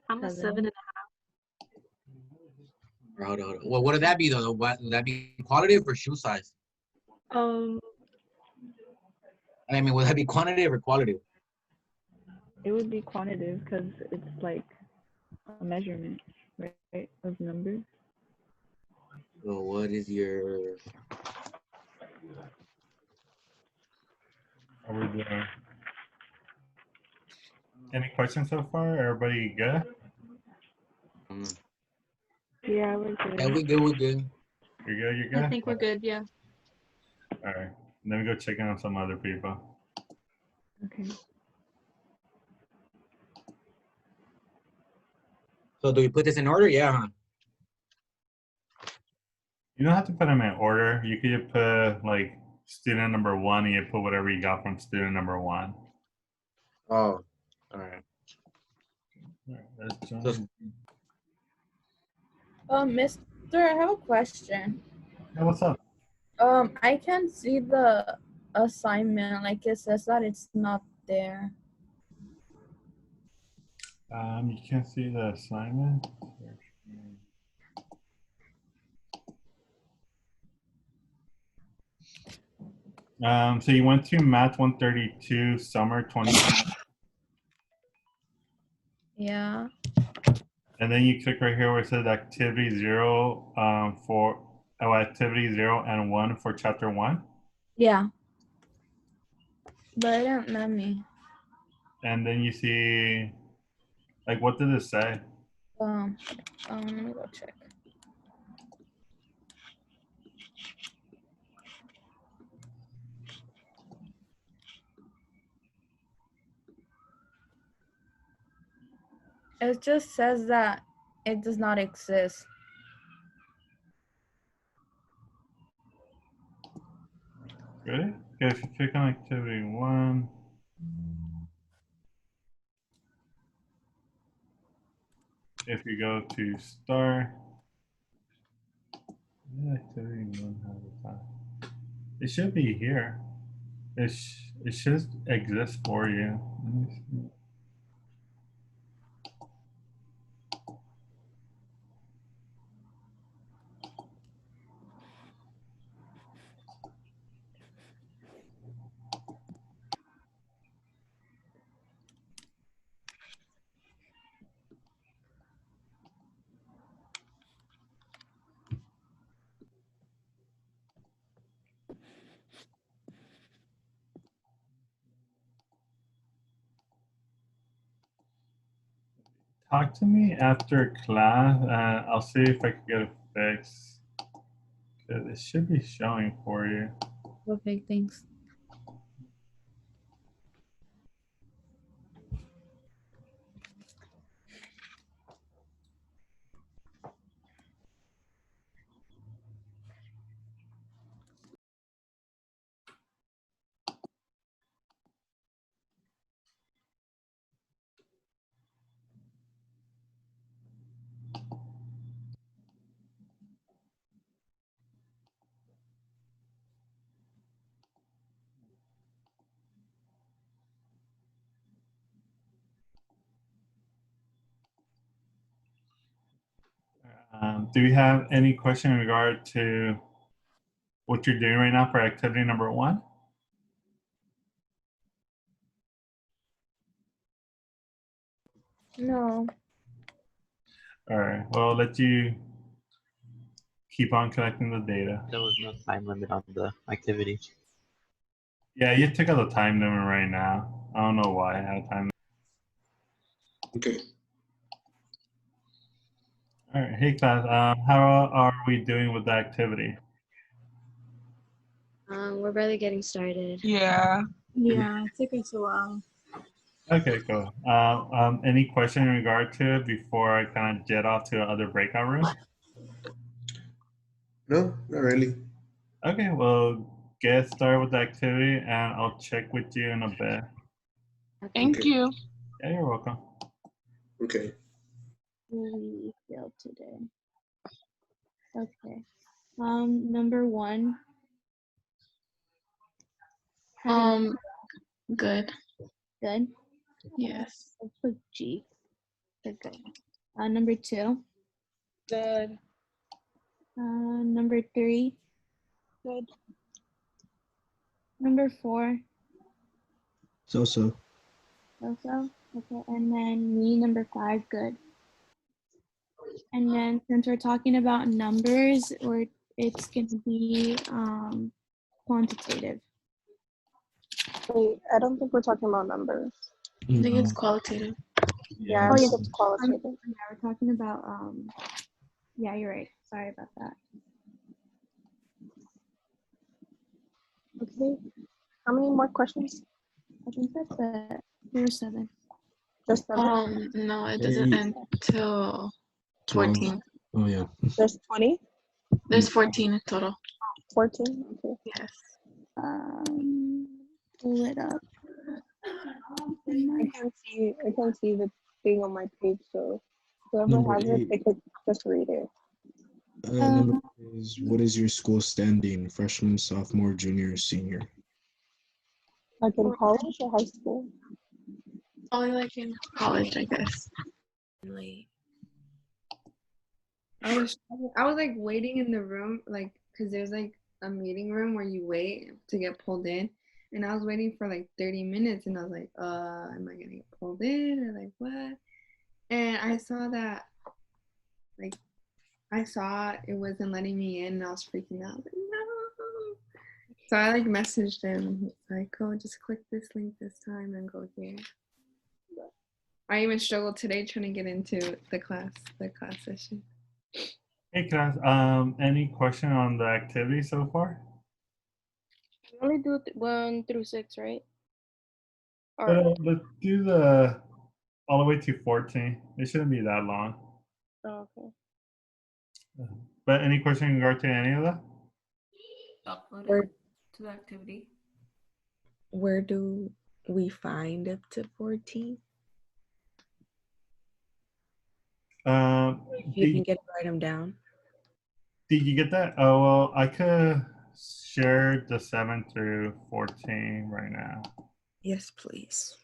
[SPEAKER 6] I'm a 7.5.
[SPEAKER 7] Hold on. Well, what would that be though? What would that be? Qualitative or shoe size?
[SPEAKER 6] Um,
[SPEAKER 7] I mean, would that be quantitative or qualitative?
[SPEAKER 8] It would be quantitative because it's like a measurement, right, of numbers.
[SPEAKER 7] So what is your?
[SPEAKER 1] Are we doing? Any questions so far? Everybody good?
[SPEAKER 8] Yeah, we're good.
[SPEAKER 7] Yeah, we good. We good.
[SPEAKER 1] You're good? You're good?
[SPEAKER 6] I think we're good. Yeah.
[SPEAKER 1] All right. Let me go check in on some other people.
[SPEAKER 8] Okay.
[SPEAKER 7] So do we put this in order? Yeah. Huh?
[SPEAKER 1] You don't have to put them in order. You could just put like student number 1 and you put whatever you got from student number 1.
[SPEAKER 7] Oh, all right.
[SPEAKER 1] All right, let's
[SPEAKER 7] So,
[SPEAKER 1] join.
[SPEAKER 2] Mister, I have a question.
[SPEAKER 1] Hey, what's up?
[SPEAKER 2] I can't see the assignment. Like it says that it's not there.
[SPEAKER 1] You can't see the assignment. So you went to Math 132 Summer 20,
[SPEAKER 2] Yeah.
[SPEAKER 1] and then you click right here where it says Activity 0 Activity 0 and 1 for Chapter 1.
[SPEAKER 2] Yeah. But it didn't let me.
[SPEAKER 1] And then you see, like, what does it say?
[SPEAKER 2] Let me go check. It just says that it does not exist.
[SPEAKER 1] Really? Okay, if you click on Activity 1, if you go to Start, Activity 1 has a time. It should be here. It should exist for you. Let me see. Talk to me after class, and I'll see if I can get it fixed. 'Cause it should be showing for you.
[SPEAKER 2] Okay, thanks.
[SPEAKER 1] Do you have any question in regard to what you're doing right now for activity number 1?
[SPEAKER 2] No.
[SPEAKER 1] All right. Well, I'll let you keep on collecting the data.
[SPEAKER 5] There was no time limit on the activity.
[SPEAKER 1] Yeah, you took out the time limit right now. I don't know why I had a time.
[SPEAKER 3] Okay.
[SPEAKER 1] All right. Hey, class. How are we doing with the activity?
[SPEAKER 9] We're barely getting started.
[SPEAKER 10] Yeah.
[SPEAKER 2] Yeah, it took us a while.
[SPEAKER 1] Okay, cool. Any question in regard to it before I kind of jet off to other breakout room?
[SPEAKER 3] No, not really.
[SPEAKER 1] Okay, well, get started with the activity and I'll check with you in a bit.
[SPEAKER 10] Thank
[SPEAKER 3] Okay.
[SPEAKER 10] you.
[SPEAKER 1] Yeah, you're welcome.
[SPEAKER 3] Okay.
[SPEAKER 2] We failed today. Okay. Number 1.
[SPEAKER 10] Good.
[SPEAKER 2] Good.
[SPEAKER 10] Yes.
[SPEAKER 2] Let's put G. Good. Number 2.
[SPEAKER 6] Good.
[SPEAKER 2] Number 3.
[SPEAKER 6] Good.
[SPEAKER 2] Number 4.
[SPEAKER 4] So.
[SPEAKER 2] Also. Okay. And then me, number 5. Good. And then since we're talking about numbers, it's going to be quantitative.
[SPEAKER 6] Wait, I don't think we're talking about numbers.
[SPEAKER 8] I think it's
[SPEAKER 4] No.
[SPEAKER 8] qualitative.
[SPEAKER 6] Yeah, I think it's qualitative.
[SPEAKER 2] Yeah, we're talking about yeah, you're right. Sorry about that.
[SPEAKER 6] Okay. How many more questions?
[SPEAKER 2] I think that's it. There were 7.
[SPEAKER 6] Just 7?
[SPEAKER 8] No, it
[SPEAKER 4] Hey.
[SPEAKER 8] doesn't end till 14.
[SPEAKER 4] Oh yeah.
[SPEAKER 6] There's 20?
[SPEAKER 8] There's 14 in total.
[SPEAKER 6] 14? Okay.
[SPEAKER 8] Yes.
[SPEAKER 2] Pull it up.
[SPEAKER 6] I can't see the thing on my page, so whoever
[SPEAKER 4] Number
[SPEAKER 6] has it,
[SPEAKER 4] 8.
[SPEAKER 6] they could just read it.
[SPEAKER 4] Number is, what is your school standing? Freshman, sophomore, junior, senior?
[SPEAKER 6] Like in college or high school?
[SPEAKER 8] Only like in college, I guess.
[SPEAKER 10] Late. I was like waiting in the room, like, cause there's like a meeting room where you wait to get pulled in, and I was waiting for like 30 minutes, and I was like, am I gonna get pulled in or like what? And I saw that, like, I saw it wasn't letting me in, and I was freaking out. I was like, no. So I like messaged him, like, oh, just click this link this time and go here. I even struggled today trying to get into the class session.
[SPEAKER 1] Hey class, any question on the activity so far?
[SPEAKER 2] We only do 1 through 6, right?
[SPEAKER 1] Let's do all the way to 14. It shouldn't be that long.
[SPEAKER 2] Oh, okay.
[SPEAKER 1] But any question in regard to any of that?
[SPEAKER 10] Upload Where- it to the activity. Where do we find up to 14? If you can get write them down.
[SPEAKER 1] Did you get that? Oh, well, I could share the 7 through 14 right now.
[SPEAKER 10] Yes, please.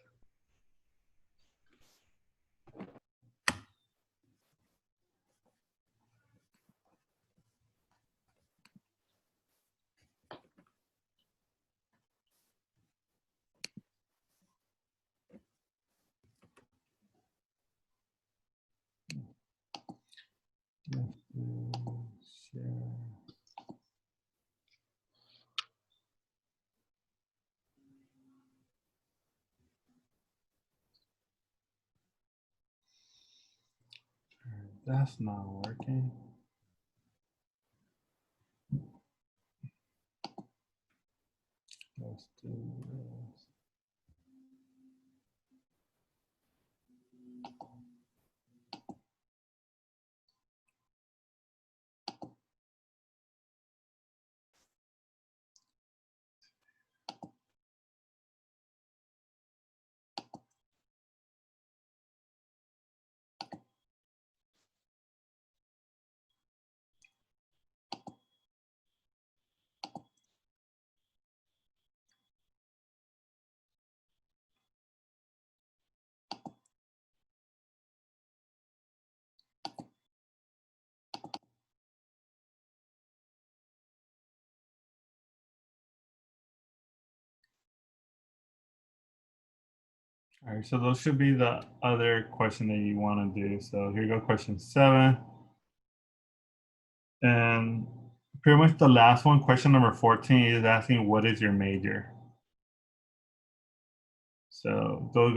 [SPEAKER 1] Share. That's not working. Let's do this. All right, so those should be the other question that you want to do. So here you go, question 7. And pretty much the last one, question number 14, is asking what is your major? So those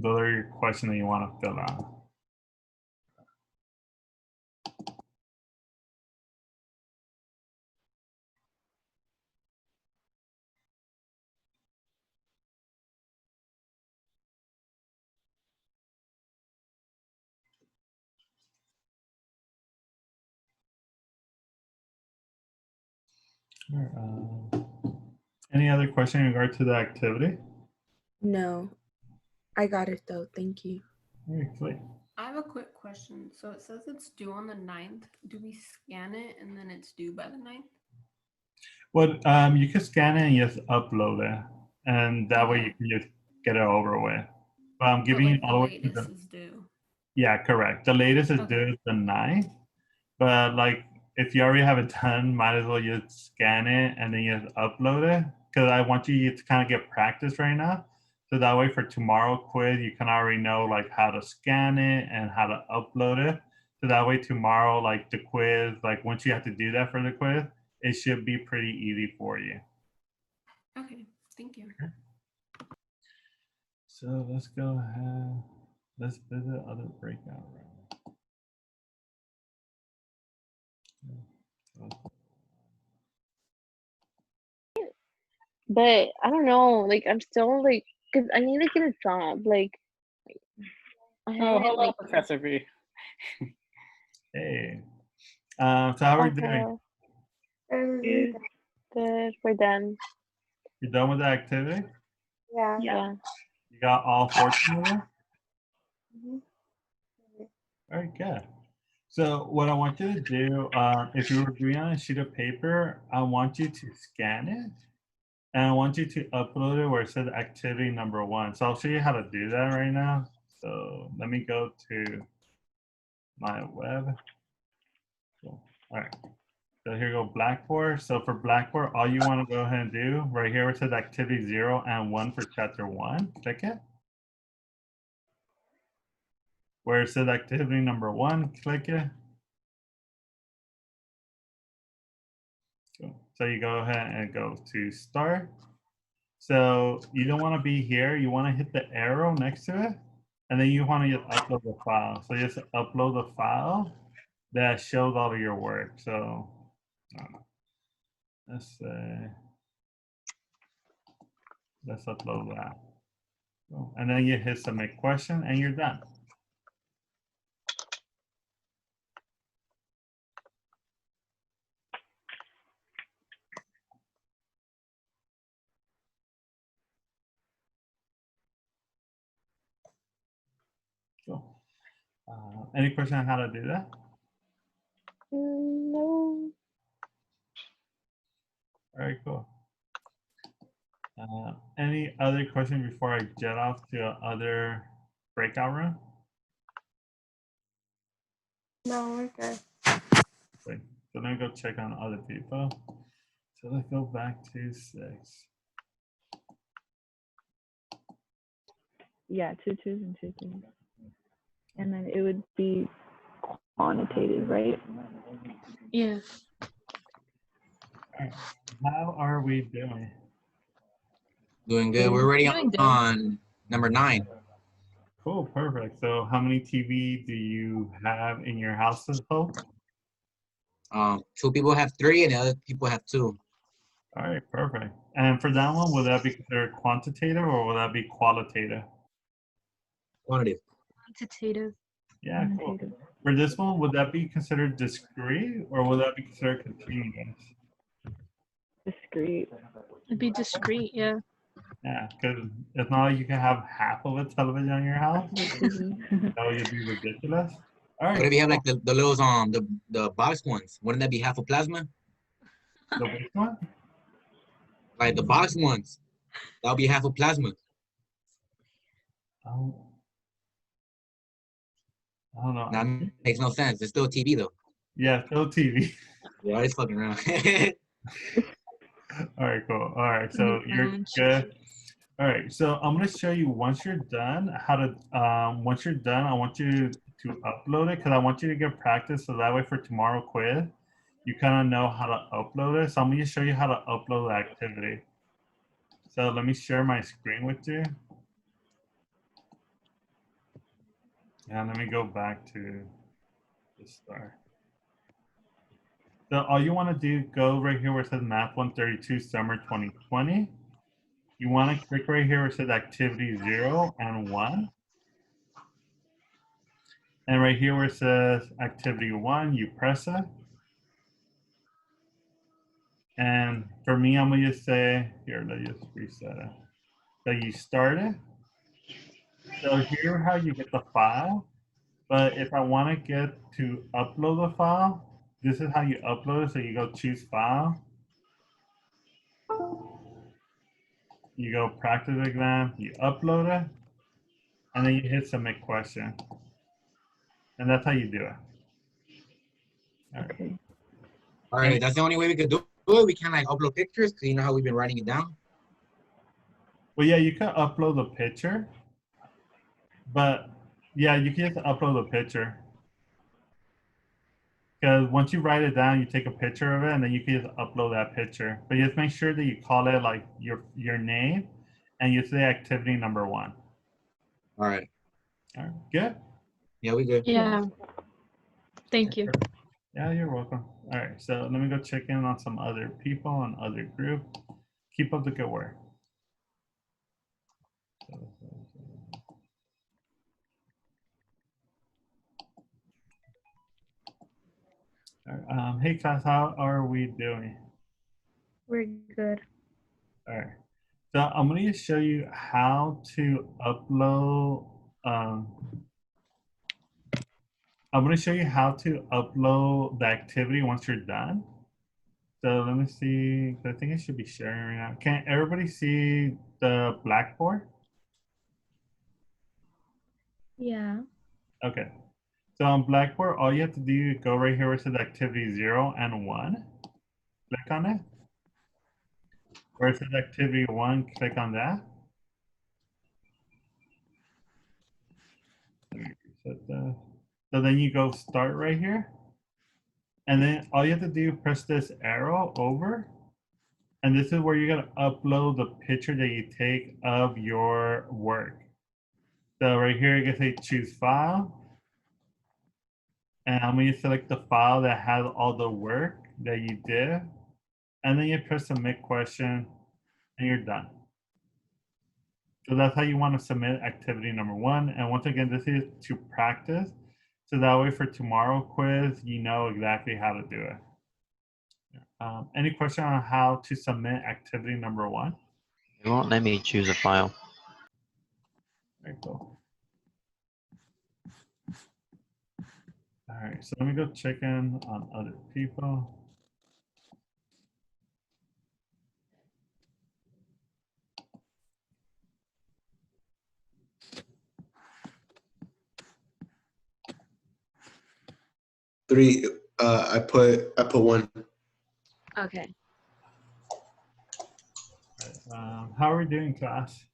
[SPEAKER 1] are your questions that you want to fill out. All right, any other question in regard to the activity?
[SPEAKER 10] No, I got it though. Thank you.
[SPEAKER 1] Very clear.
[SPEAKER 11] I have a quick question. So it says it's due on the 9th. Do we scan it and then it's due by the 9th?
[SPEAKER 1] Well, you can scan it and just upload it, and that way you can just get it over with. But I'm giving you
[SPEAKER 11] But, like,
[SPEAKER 1] all
[SPEAKER 11] the
[SPEAKER 1] the way to
[SPEAKER 11] latest
[SPEAKER 1] the,
[SPEAKER 11] is due.
[SPEAKER 1] Yeah, correct. The latest is
[SPEAKER 11] Okay.
[SPEAKER 1] due the 9th, but like if you already have it done, might as well just scan it and then you just upload it. Because I want you to kind of get practice right now. So that way for tomorrow quiz, you can already know like how to scan it and how to upload it. So that way tomorrow, like the quiz, like once you have to do that for the quiz, it should be pretty easy for you.
[SPEAKER 11] Okay, thank you.
[SPEAKER 1] So let's go ahead. Let's visit other breakout rooms.
[SPEAKER 6] But I don't know. Like I'm still like, cause I need to get a job. Like, I
[SPEAKER 12] Oh,
[SPEAKER 6] haven't,
[SPEAKER 12] hello,
[SPEAKER 6] like,
[SPEAKER 12] Professor V.
[SPEAKER 1] Hey. So how are we doing?
[SPEAKER 6] good. Good. We're done.
[SPEAKER 1] You done with the activity?
[SPEAKER 6] Yeah. Yeah.
[SPEAKER 1] You got all 14 of them?
[SPEAKER 6] Mhm.
[SPEAKER 1] Very good. So what I want you to do, if you were doing on a sheet of paper, I want you to scan it and I want you to upload it where it says activity number 1. So I'll show you how to do that right now. So let me go to my web. Cool. All right. So here go Blackboard. So for Blackboard, all you want to go ahead and do right here where it says activity 0 and 1 for chapter 1, click it. Where it says activity number 1, click it. Cool. So you go ahead and go to start. So you don't want to be here. You want to hit the arrow next to it. And then you want to just upload the file. So just upload the file that shows all of your work. So let's say, let's upload that. Cool. And then you hit submit question and you're done. Cool. Any question on how to do that?
[SPEAKER 6] No.
[SPEAKER 1] Very cool. Any other question before I jet off to other breakout room?
[SPEAKER 6] No, we're good.
[SPEAKER 1] Wait, so let me go check on other people. So let's go back to 6.
[SPEAKER 8] Yeah, 2 2s and 2 3s. And then it would be quantitative, right?
[SPEAKER 2] Yeah.
[SPEAKER 1] How are we doing?
[SPEAKER 7] Doing good. We're already on number 9.
[SPEAKER 1] Cool, perfect. So how many TV do you have in your household?
[SPEAKER 7] 2 people have 3 and the other people have 2.
[SPEAKER 1] All right, perfect. And for that one, will that be considered quantitative or will that be qualitative?
[SPEAKER 7] Quantitative.
[SPEAKER 2] Quantitative.
[SPEAKER 1] Yeah, cool. For this one, would that be considered discrete or will that be considered continuous?
[SPEAKER 8] Discrete.
[SPEAKER 2] It'd be discrete, yeah.
[SPEAKER 1] Yeah, because it's not like you can have half of a television in your house. That would be ridiculous. All right.
[SPEAKER 7] What if you have like the little the box ones? Wouldn't that be half a plasma?
[SPEAKER 1] The which one?
[SPEAKER 7] Like the box ones. That would be half a plasma.
[SPEAKER 1] I don't know.
[SPEAKER 7] That makes no sense. It's still TV though.
[SPEAKER 1] Yeah, still TV.
[SPEAKER 7] Yeah, it's fucking around.
[SPEAKER 1] All right, cool. All right, so you're good. All right, so I'm gonna show you once you're done how to. Once you're done, I want you to upload it because I want you to get practice so that way for tomorrow quiz, you kind of know how to upload it. So I'm gonna show you how to upload the activity. So let me share my screen with you. And let me go back to the start. So all you want to do, go right here where it says Math 132 Summer 2020. You want to click right here where it says Activity 0 and 1. And right here where it says Activity 1, you press it. And for me, I'm going to just say, here, let's just reset it. So you start it. So here how you get the file. But if I want to get to upload the file, this is how you upload it. So you go choose file. You go practice exam, you upload it, and then you hit submit question. And that's how you do it. All right.
[SPEAKER 8] Okay.
[SPEAKER 7] All right, that's the only way we could do it. We can't like upload pictures because you know how we've been writing it down.
[SPEAKER 1] Well, yeah, you can upload the picture, but yeah, you can just upload the picture. Because once you write it down, you take a picture of it, and then you can just upload that picture. But just make sure that you call it like your name, and you say activity number 1.
[SPEAKER 7] All right.
[SPEAKER 1] All right, good.
[SPEAKER 7] Yeah, we good.
[SPEAKER 9] Yeah. Thank you.
[SPEAKER 1] Yeah, you're welcome. All right, so let me go check in on some other people and other group. Keep up the good work. All right, hey class, how are we doing?
[SPEAKER 9] We're good.
[SPEAKER 1] All right, so I'm going to show you how to upload. I'm going to show you how to upload the activity once you're done. So let me see. I think I should be sharing right now. Can everybody see the Blackboard?
[SPEAKER 9] Yeah.
[SPEAKER 1] Okay. So on Blackboard, all you have to do is go right here where it says activity 0 and 1. Click on it. Where it says activity 1, click on that. Let me reset that. So then you go start right here. And then all you have to do is press this arrow over. And this is where you're going to upload the picture that you take of your work. So right here, you can say choose file. And I'm going to select the file that has all the work that you did. And then you press submit question and you're done. So that's how you want to submit activity number 1. And once again, this is to practice. So that way for tomorrow quiz, you know exactly how to do it. Any question on how to submit activity number 1?
[SPEAKER 5] It won't let me choose a file.
[SPEAKER 1] Very cool. All right, so let me go check in on other people.
[SPEAKER 3] Three. I put 1.
[SPEAKER 9] Okay.
[SPEAKER 1] How are we doing, class?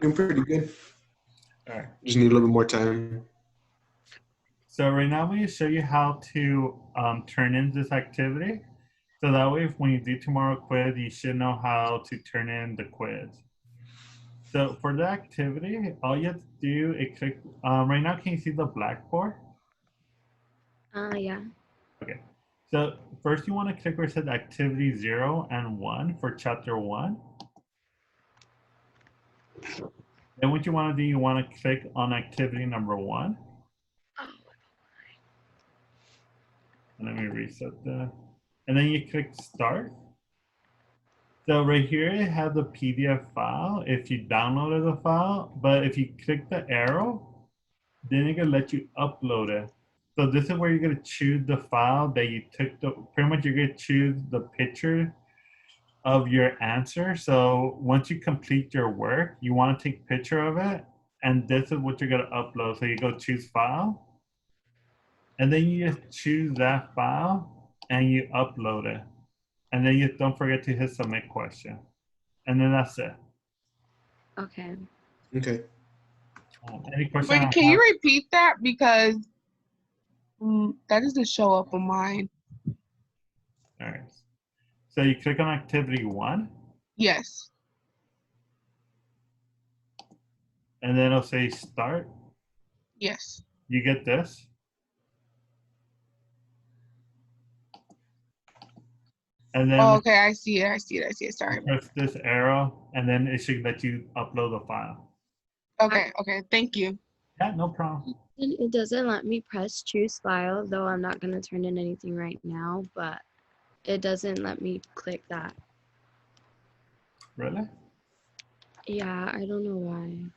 [SPEAKER 3] Doing pretty good.
[SPEAKER 1] All right.
[SPEAKER 3] Just need a little bit more time.
[SPEAKER 1] So right now I'm going to show you how to turn in this activity. So that way, when you do tomorrow quiz, you should know how to turn in the quiz. So for the activity, all you have to do is click, right now, can you see the Blackboard?
[SPEAKER 9] Yeah.
[SPEAKER 1] Okay. So first you want to click where it says activity 0 and 1 for chapter 1. Then what you want to do, you want to click on activity number 1. And let me reset that. And then you click start. So right here it has the PDF file if you downloaded the file, but if you click the arrow, then it's gonna let you upload it. So this is where you're gonna choose the file that you took, pretty much you're gonna choose the picture of your answer. So once you complete your work, you wanna take a picture of it, and this is what you're gonna upload. So you go choose file, and then you just choose that file and you upload it. And then you don't forget to hit submit question. And then that's it.
[SPEAKER 9] Okay.
[SPEAKER 3] Okay.
[SPEAKER 1] Any questions?
[SPEAKER 12] Wait, can you repeat that? Because that doesn't show up on mine.
[SPEAKER 1] All right. So you click on activity 1.
[SPEAKER 12] Yes.
[SPEAKER 1] And then it'll say start.
[SPEAKER 12] Yes.
[SPEAKER 1] You get this. And then
[SPEAKER 12] okay, I see it. I see it. I see it. Sorry.
[SPEAKER 1] Press this arrow, and then it should let you upload the file.
[SPEAKER 12] Okay. Okay. Thank you.
[SPEAKER 1] Yeah, no problem.
[SPEAKER 9] It doesn't let me press choose file, though I'm not going to turn in anything right now, but it doesn't let me click that.
[SPEAKER 1] Really?
[SPEAKER 9] Yeah, I don't know why.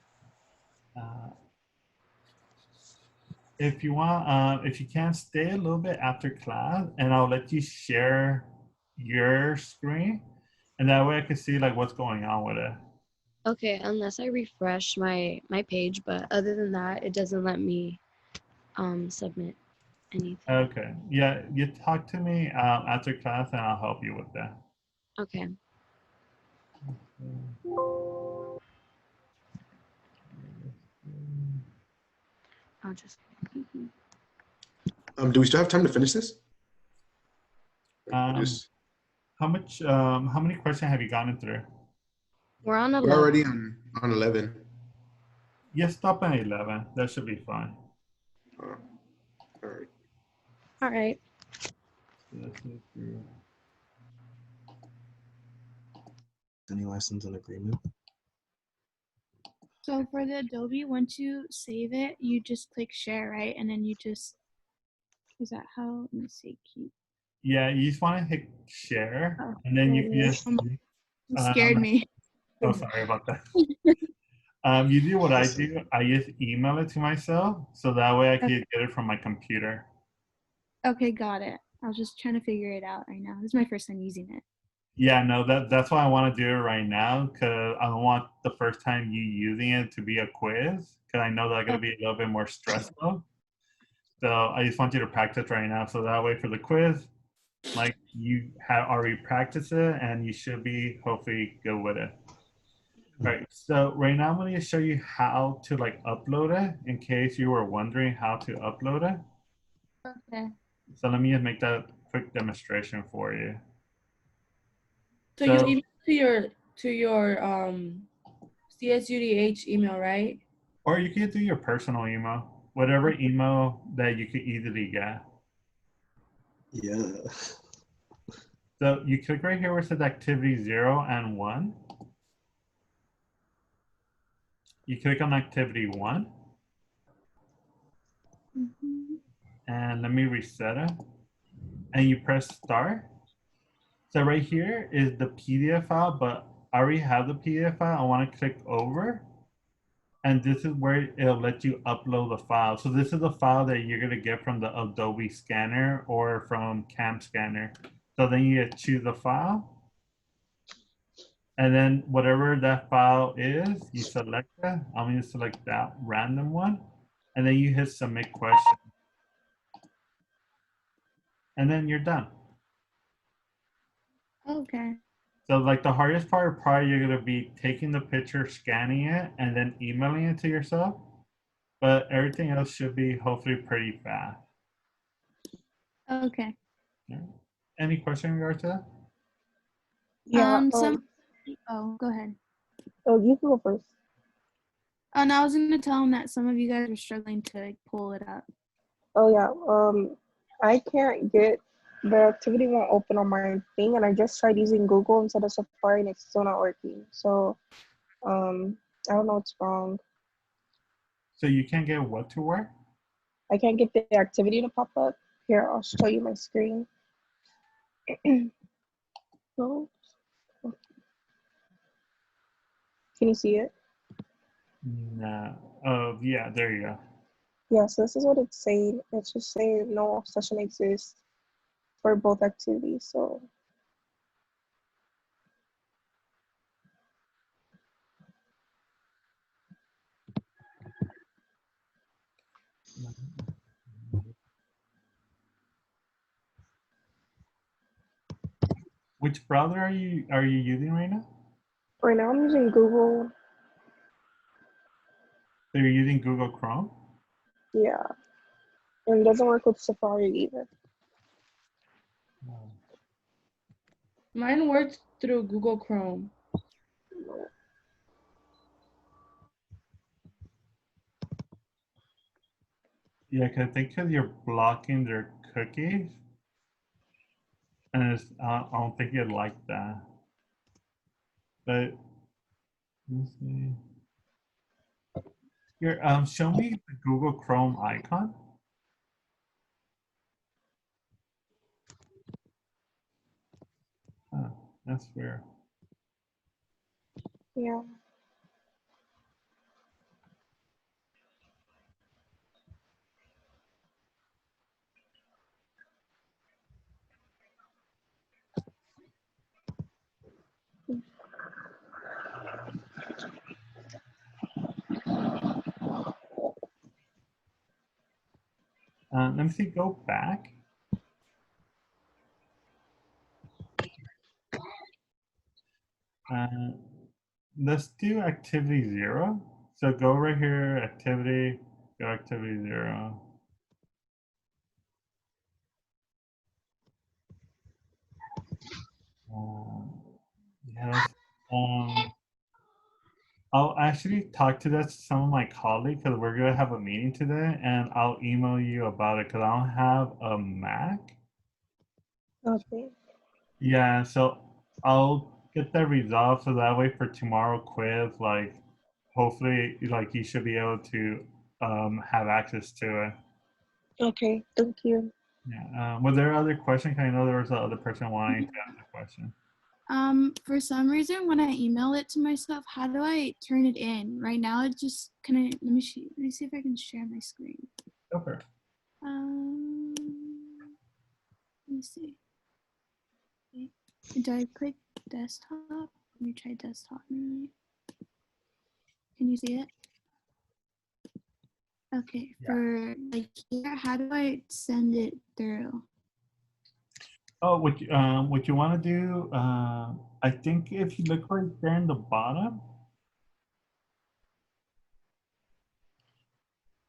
[SPEAKER 1] If you want, if you can, stay a little bit after class, and I'll let you share your screen, and that way I can see like what's going on with it.
[SPEAKER 9] Okay, unless I refresh my page, but other than that, it doesn't let me submit anything.
[SPEAKER 1] Okay. Yeah, you talk to me after class and I'll help you with that.
[SPEAKER 9] Okay. I'll just.
[SPEAKER 3] Do we still have time to finish this? Just
[SPEAKER 1] How many questions have you gotten through?
[SPEAKER 9] We're on
[SPEAKER 3] we're
[SPEAKER 9] 11.
[SPEAKER 3] already on 11.
[SPEAKER 1] Yeah, stop at 11. That should be fine.
[SPEAKER 3] All right.
[SPEAKER 9] All right.
[SPEAKER 4] Any lessons in agreement?
[SPEAKER 2] So for the Adobe, once you save it, you just click share, right? And then you just, is that how, let me see, keep.
[SPEAKER 1] Yeah, you just want to hit share,
[SPEAKER 2] Oh,
[SPEAKER 1] and then you
[SPEAKER 2] there
[SPEAKER 1] can
[SPEAKER 2] it is.
[SPEAKER 1] just.
[SPEAKER 2] You scared me.
[SPEAKER 1] Oh, sorry about that. You do what I do. I just email it to myself, so that way I can get it from my computer.
[SPEAKER 2] Okay, got it. I was just trying to figure it out right now. This is my first time using it.
[SPEAKER 1] Yeah, no, that's why I want to do it right now, because I don't want the first time you using it to be a quiz, because I know that's going to be a little bit more stressful. So I just want you to practice right now, so that way for the quiz, like you have already practiced it, and you should be hopefully good with it. All right, so right now I'm going to show you how to like upload it, in case you were wondering how to upload it.
[SPEAKER 2] Okay.
[SPEAKER 1] So let me just make that quick demonstration for you.
[SPEAKER 12] So you email to your CSUDH email, right?
[SPEAKER 1] Or you can do your personal email, whatever email that you could easily get.
[SPEAKER 4] Yeah.
[SPEAKER 1] So you click right here where it says activity 0 and 1. You click on activity 1. And let me reset it. And you press start. So right here is the PDF file, but I already have the PDF file. I want to click over. And this is where it'll let you upload the file. So this is the file that you're going to get from the Adobe Scanner or from Cam Scanner. So then you choose the file. And then whatever that file is, you select it. I'm going to select that random one. And then you hit submit question. And then you're done.
[SPEAKER 2] Okay.
[SPEAKER 1] So like the hardest part probably you're going to be taking the picture, scanning it, and then emailing it to yourself. But everything else should be hopefully pretty fast.
[SPEAKER 2] Okay.
[SPEAKER 1] Yeah. Any question in regard to that?
[SPEAKER 8] Yeah.
[SPEAKER 2] Oh, go ahead.
[SPEAKER 8] Oh, you can go first.
[SPEAKER 2] And I was going to tell him that some of you guys are struggling to like, pull it up.
[SPEAKER 8] Oh yeah. I can't get the activity won't open on my thing, and I just tried using Google instead of Safari, and it's still not working. So, I don't know what's wrong.
[SPEAKER 1] So you can't get what to work?
[SPEAKER 8] I can't get the activity to pop up. Here, I'll show you my screen. Oh. Can you see it?
[SPEAKER 1] No. Oh, yeah, there you go.
[SPEAKER 8] Yeah, so this is what it's saying. It's just saying no session exists for both activities. So
[SPEAKER 1] Which browser are you using right now?
[SPEAKER 8] right now I'm using Google.
[SPEAKER 1] So you're using Google Chrome?
[SPEAKER 8] Yeah. And it doesn't work with Safari either.
[SPEAKER 12] Mine works through Google Chrome.
[SPEAKER 1] Yeah, because I think because you're blocking their cookies. And I don't think you'd like that. But let's see. Here, show me the Google Chrome icon. Oh, that's weird.
[SPEAKER 8] Yeah.
[SPEAKER 1] Let me see, go back. Let's do activity 0. So go right here, activity, go activity 0. Yes. I'll actually talk to that to some of my colleagues because we're gonna have a meeting today, and I'll email you about it because I don't have a Mac.
[SPEAKER 8] Okay.
[SPEAKER 1] Yeah, so I'll get that resolved so that way for tomorrow quiz, like hopefully like you should be able to have access to it.
[SPEAKER 8] Okay. Thank you.
[SPEAKER 1] Yeah. Was there other question? 'Cause I know there was another person wanting to ask a question.
[SPEAKER 2] For some reason, when I email it to myself, how do I turn it in? Right now, it just let me see if I can share my screen.
[SPEAKER 1] Okay.
[SPEAKER 2] Let me see. Okay. Do I click desktop? Let me try desktop maybe. Can you see it? Okay, for like here, how do I send it through?
[SPEAKER 1] Oh, what you want to do? I think if you look right there in the bottom,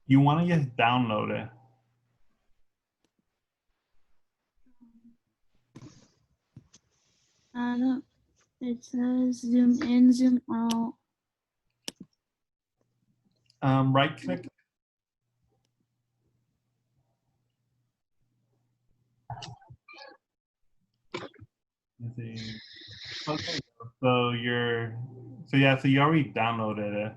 [SPEAKER 1] you want to just download it.
[SPEAKER 2] No, it says zoom in, zoom out.
[SPEAKER 1] Right click. Let's see. Okay, so you already downloaded it.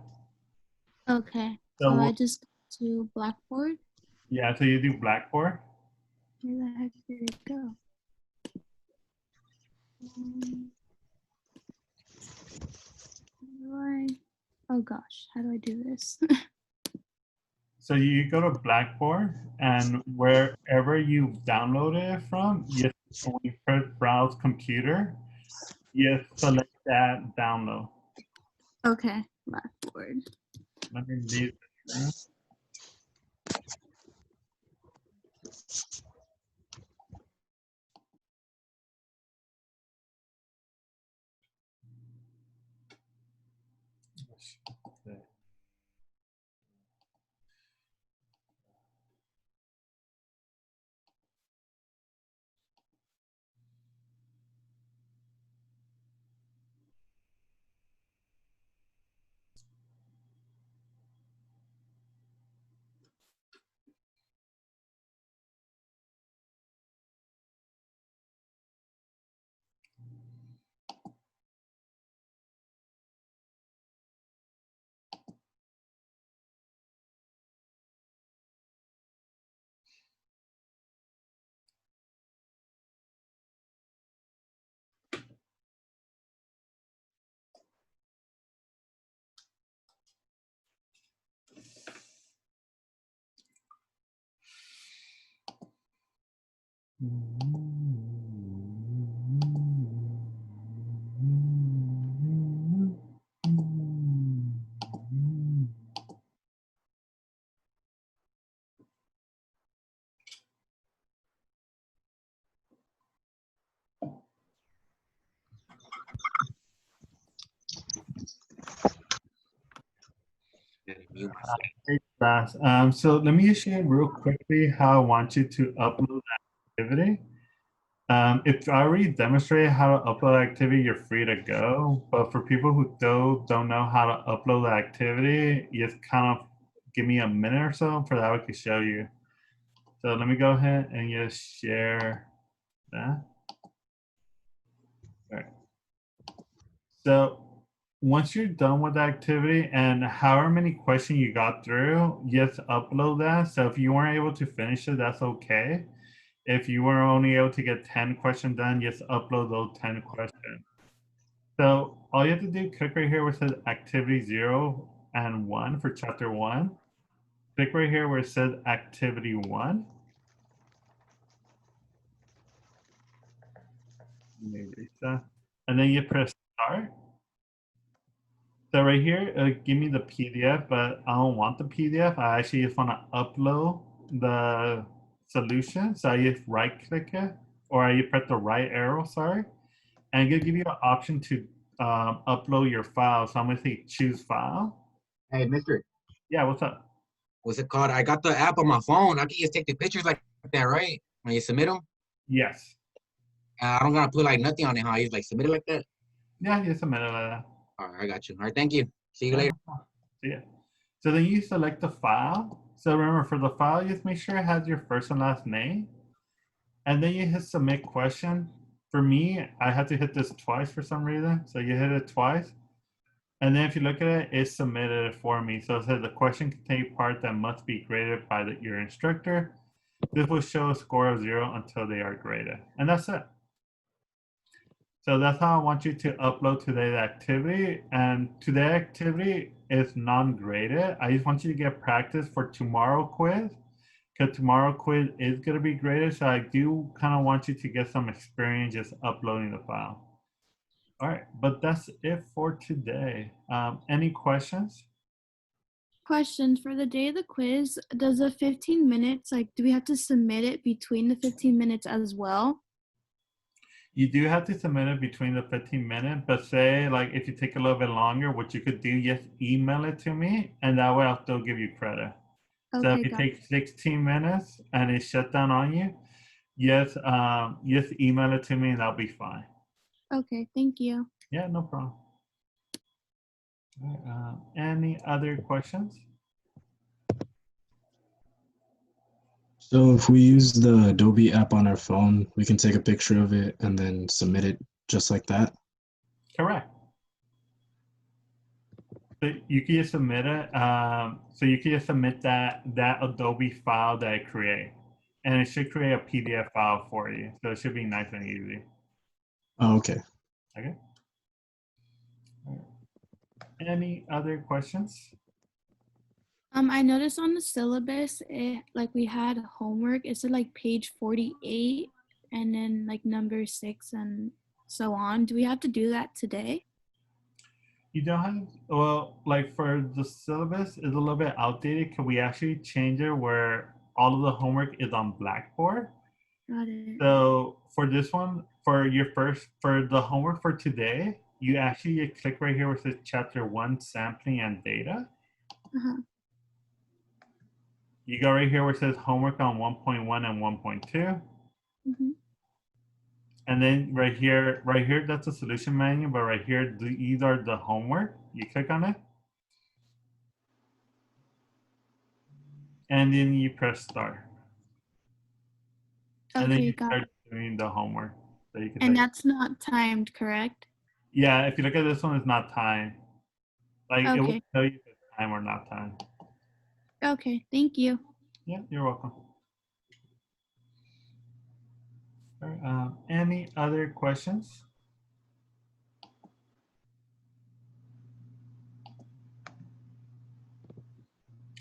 [SPEAKER 2] Okay,
[SPEAKER 1] So
[SPEAKER 2] so I
[SPEAKER 1] what-
[SPEAKER 2] just go to Blackboard.
[SPEAKER 1] Yeah, so you do Blackboard.
[SPEAKER 2] Where the heck did it go? Oh gosh, how do I do this?
[SPEAKER 1] So you go to Blackboard, and wherever you downloaded it from, when you press browse computer, you select that download.
[SPEAKER 2] Okay, Blackboard.
[SPEAKER 1] Let me leave this room. Hey, class. So let me share real quickly how I want you to upload that activity. If I already demonstrated how to upload activity, you're free to go. But for people who don't know how to upload the activity, you just kind of give me a minute or so for that I can show you. So let me go ahead and just share that. All right. So once you're done with the activity and however many questions you got through, just upload that. So if you weren't able to finish it, that's okay. If you were only able to get 10 questions done, just upload those 10 questions. So all you have to do, click right here where it says activity 0 and 1 for chapter 1. Click right here where it says activity 1. Let me erase that. And then you press start. So right here, give me the PDF, but I don't want the PDF. I actually just want to upload solution. So you right click it, or you press the right arrow, sorry, and it'll give you an option to upload your file. So I'm gonna say choose file.
[SPEAKER 7] Hey, mister,
[SPEAKER 1] Yeah, what's up?
[SPEAKER 7] what's it called? I got the app on my phone. I can just take the pictures like that, right? When you submit them,
[SPEAKER 1] Yes.
[SPEAKER 7] I don't gotta put like nothing on it, huh? I just like submit it like that.
[SPEAKER 1] Yeah, just a minute like that.
[SPEAKER 7] All right, I got you. All right, thank you. See you
[SPEAKER 1] Yeah.
[SPEAKER 7] later.
[SPEAKER 1] See ya. So then you select the file. So remember, for the file, just make sure it has your first and last name. And then you hit submit question. For me, I had to hit this twice for some reason. So you hit it twice. And then if you look at it, it submitted it for me. So it says the question contains part that must be graded by your instructor. This will show a score of 0 until they are graded. And that's it. So that's how I want you to upload today's activity. And today's activity is non-graded. I just want you to get practice for tomorrow quiz, because tomorrow quiz is going to be graded. So I do kind of want you to get some experience just uploading the file. All right, but that's it for today. Any questions?
[SPEAKER 2] Question for the day of the quiz. Does the 15 minutes, like, do we have to submit it between the 15 minutes as well?
[SPEAKER 1] You do have to submit it between the 15 minutes, but say like if you take a little bit longer, what you could do, just email it to me, and that way I'll still give you credit. So if
[SPEAKER 2] Okay,
[SPEAKER 1] you
[SPEAKER 2] got
[SPEAKER 1] take 16 minutes and it shut down on you, just email it to me and that'll be fine.
[SPEAKER 2] Okay, thank you.
[SPEAKER 1] Yeah, no problem. All right, any other questions?
[SPEAKER 4] So if we use the Adobe app on our phone, we can take a picture of it and then submit it just like that?
[SPEAKER 1] Correct. So you can just submit it. So you can just submit that Adobe file that I create, and it should create a PDF file for you. So it should be nice and easy.
[SPEAKER 4] Oh, okay.
[SPEAKER 1] Okay. All right. Any other questions?
[SPEAKER 2] I noticed on the syllabus, like we had homework. It said like page 48, and then like number 6 and so on. Do we have to do that today?
[SPEAKER 1] You don't have, well, like for the syllabus is a little bit outdated. Can we actually change it where all of the homework is on Blackboard?
[SPEAKER 2] Got it.
[SPEAKER 1] So for this one, for the homework for today, you actually click right here where it says chapter 1, sampling and data.
[SPEAKER 2] Uh-huh.
[SPEAKER 1] You go right here where it says homework on 1.1 and 1.2.
[SPEAKER 2] Mm-hmm.
[SPEAKER 1] And then right here, that's the solution menu, but right here, these are the homework. You click on it. And then you press start. And then
[SPEAKER 2] Okay,
[SPEAKER 1] you
[SPEAKER 2] got
[SPEAKER 1] start
[SPEAKER 2] it.
[SPEAKER 1] doing the homework. So you can
[SPEAKER 2] And
[SPEAKER 1] take.
[SPEAKER 2] that's not timed, correct?
[SPEAKER 1] Yeah, if you look at this one, it's not time. Like it will
[SPEAKER 2] Okay.
[SPEAKER 1] tell you if it's time or not time.
[SPEAKER 2] Okay, thank you.
[SPEAKER 1] Yeah, you're welcome. All right, any other questions?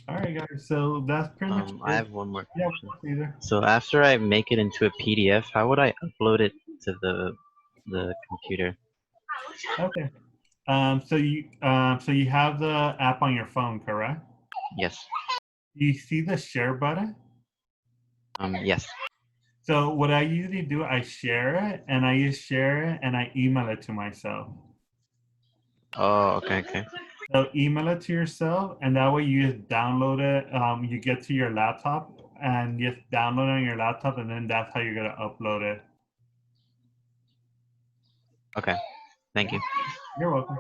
[SPEAKER 1] All right, guys. So that's pretty much
[SPEAKER 5] I
[SPEAKER 1] it.
[SPEAKER 5] have one more
[SPEAKER 1] Yeah,
[SPEAKER 5] question.
[SPEAKER 1] what's up, Either.
[SPEAKER 5] So after I make it into a PDF, how would I upload it to the computer?
[SPEAKER 1] Okay. So you have the app on your phone, correct?
[SPEAKER 5] Yes.
[SPEAKER 1] You see the share button?
[SPEAKER 5] Yes.
[SPEAKER 1] So what I usually do, I share it, and I just share it, and I email it to myself.
[SPEAKER 5] Oh, okay, okay.
[SPEAKER 1] So email it to yourself, and that way you just download it. You get to your laptop, and just download it on your laptop, and then that's how you're gonna upload it.
[SPEAKER 5] Okay. Thank you.
[SPEAKER 1] You're welcome.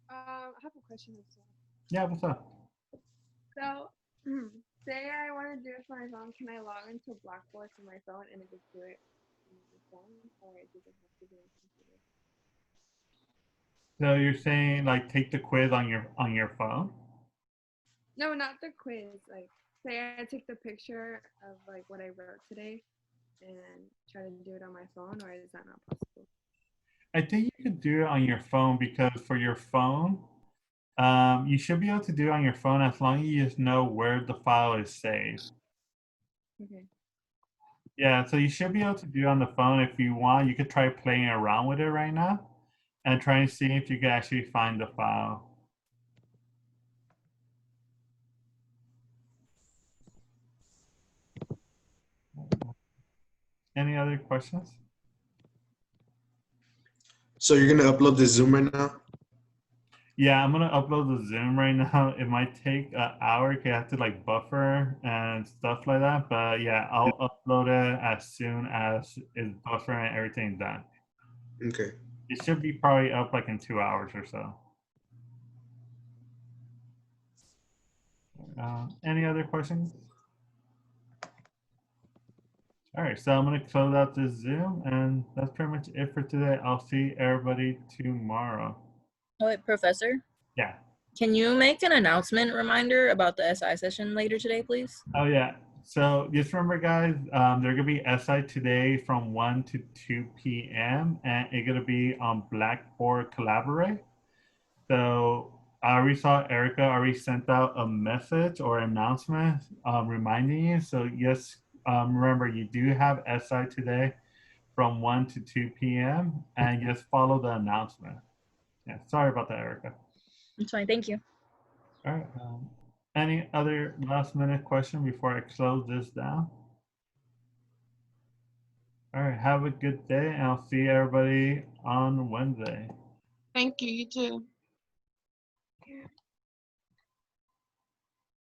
[SPEAKER 10] I have a question as well.
[SPEAKER 1] Yeah, what's up?
[SPEAKER 10] So, say I want to do it for my phone, can I log into Blackboard from my phone and just do it on my phone, or does it have to be on the computer?
[SPEAKER 1] So you're saying like take the quiz on your phone?
[SPEAKER 10] No, not the quiz. Like, say I take the picture of like what I wrote today and try to do it on my phone, or is that not possible?
[SPEAKER 1] I think you could do it on your phone, because for your phone, you should be able to do it on your phone as long as you just know where the file is saved.
[SPEAKER 10] Okay.
[SPEAKER 1] Yeah, so you should be able to do it on the phone. If you want, you could try playing around with it right now and try and see if you can actually find the file. Any other questions?
[SPEAKER 3] So you're gonna upload this Zoom right now?
[SPEAKER 1] Yeah, I'm gonna upload the Zoom right now. It might take an hour because I have to like buffer and stuff like that. But yeah, I'll upload it as soon as it's buffering and everything's done.
[SPEAKER 3] Okay.
[SPEAKER 1] It should be probably up like in 2 hours or so. Any other questions? All right, so I'm gonna close out this Zoom, and that's pretty much it for today. I'll see everybody tomorrow.
[SPEAKER 13] Oh, wait, Professor,
[SPEAKER 1] Yeah.
[SPEAKER 13] can you make an announcement reminder about the SI session later today, please?
[SPEAKER 1] Oh yeah. So just remember, guys, they're gonna be SI today from 1 to 2 p.m. and it's gonna be on Blackboard Collaborate. So I already saw Erica already sent out a message or announcement reminding you. So yes, remember you do have SI today from 1 to 2 p.m. and just follow the announcement. Yeah, sorry about that, Erica.
[SPEAKER 13] It's fine, thank you.
[SPEAKER 1] All right. Any other last minute question before I close this down? All right, have a good day, and I'll see everybody on Wednesday.
[SPEAKER 12] Thank you. You too.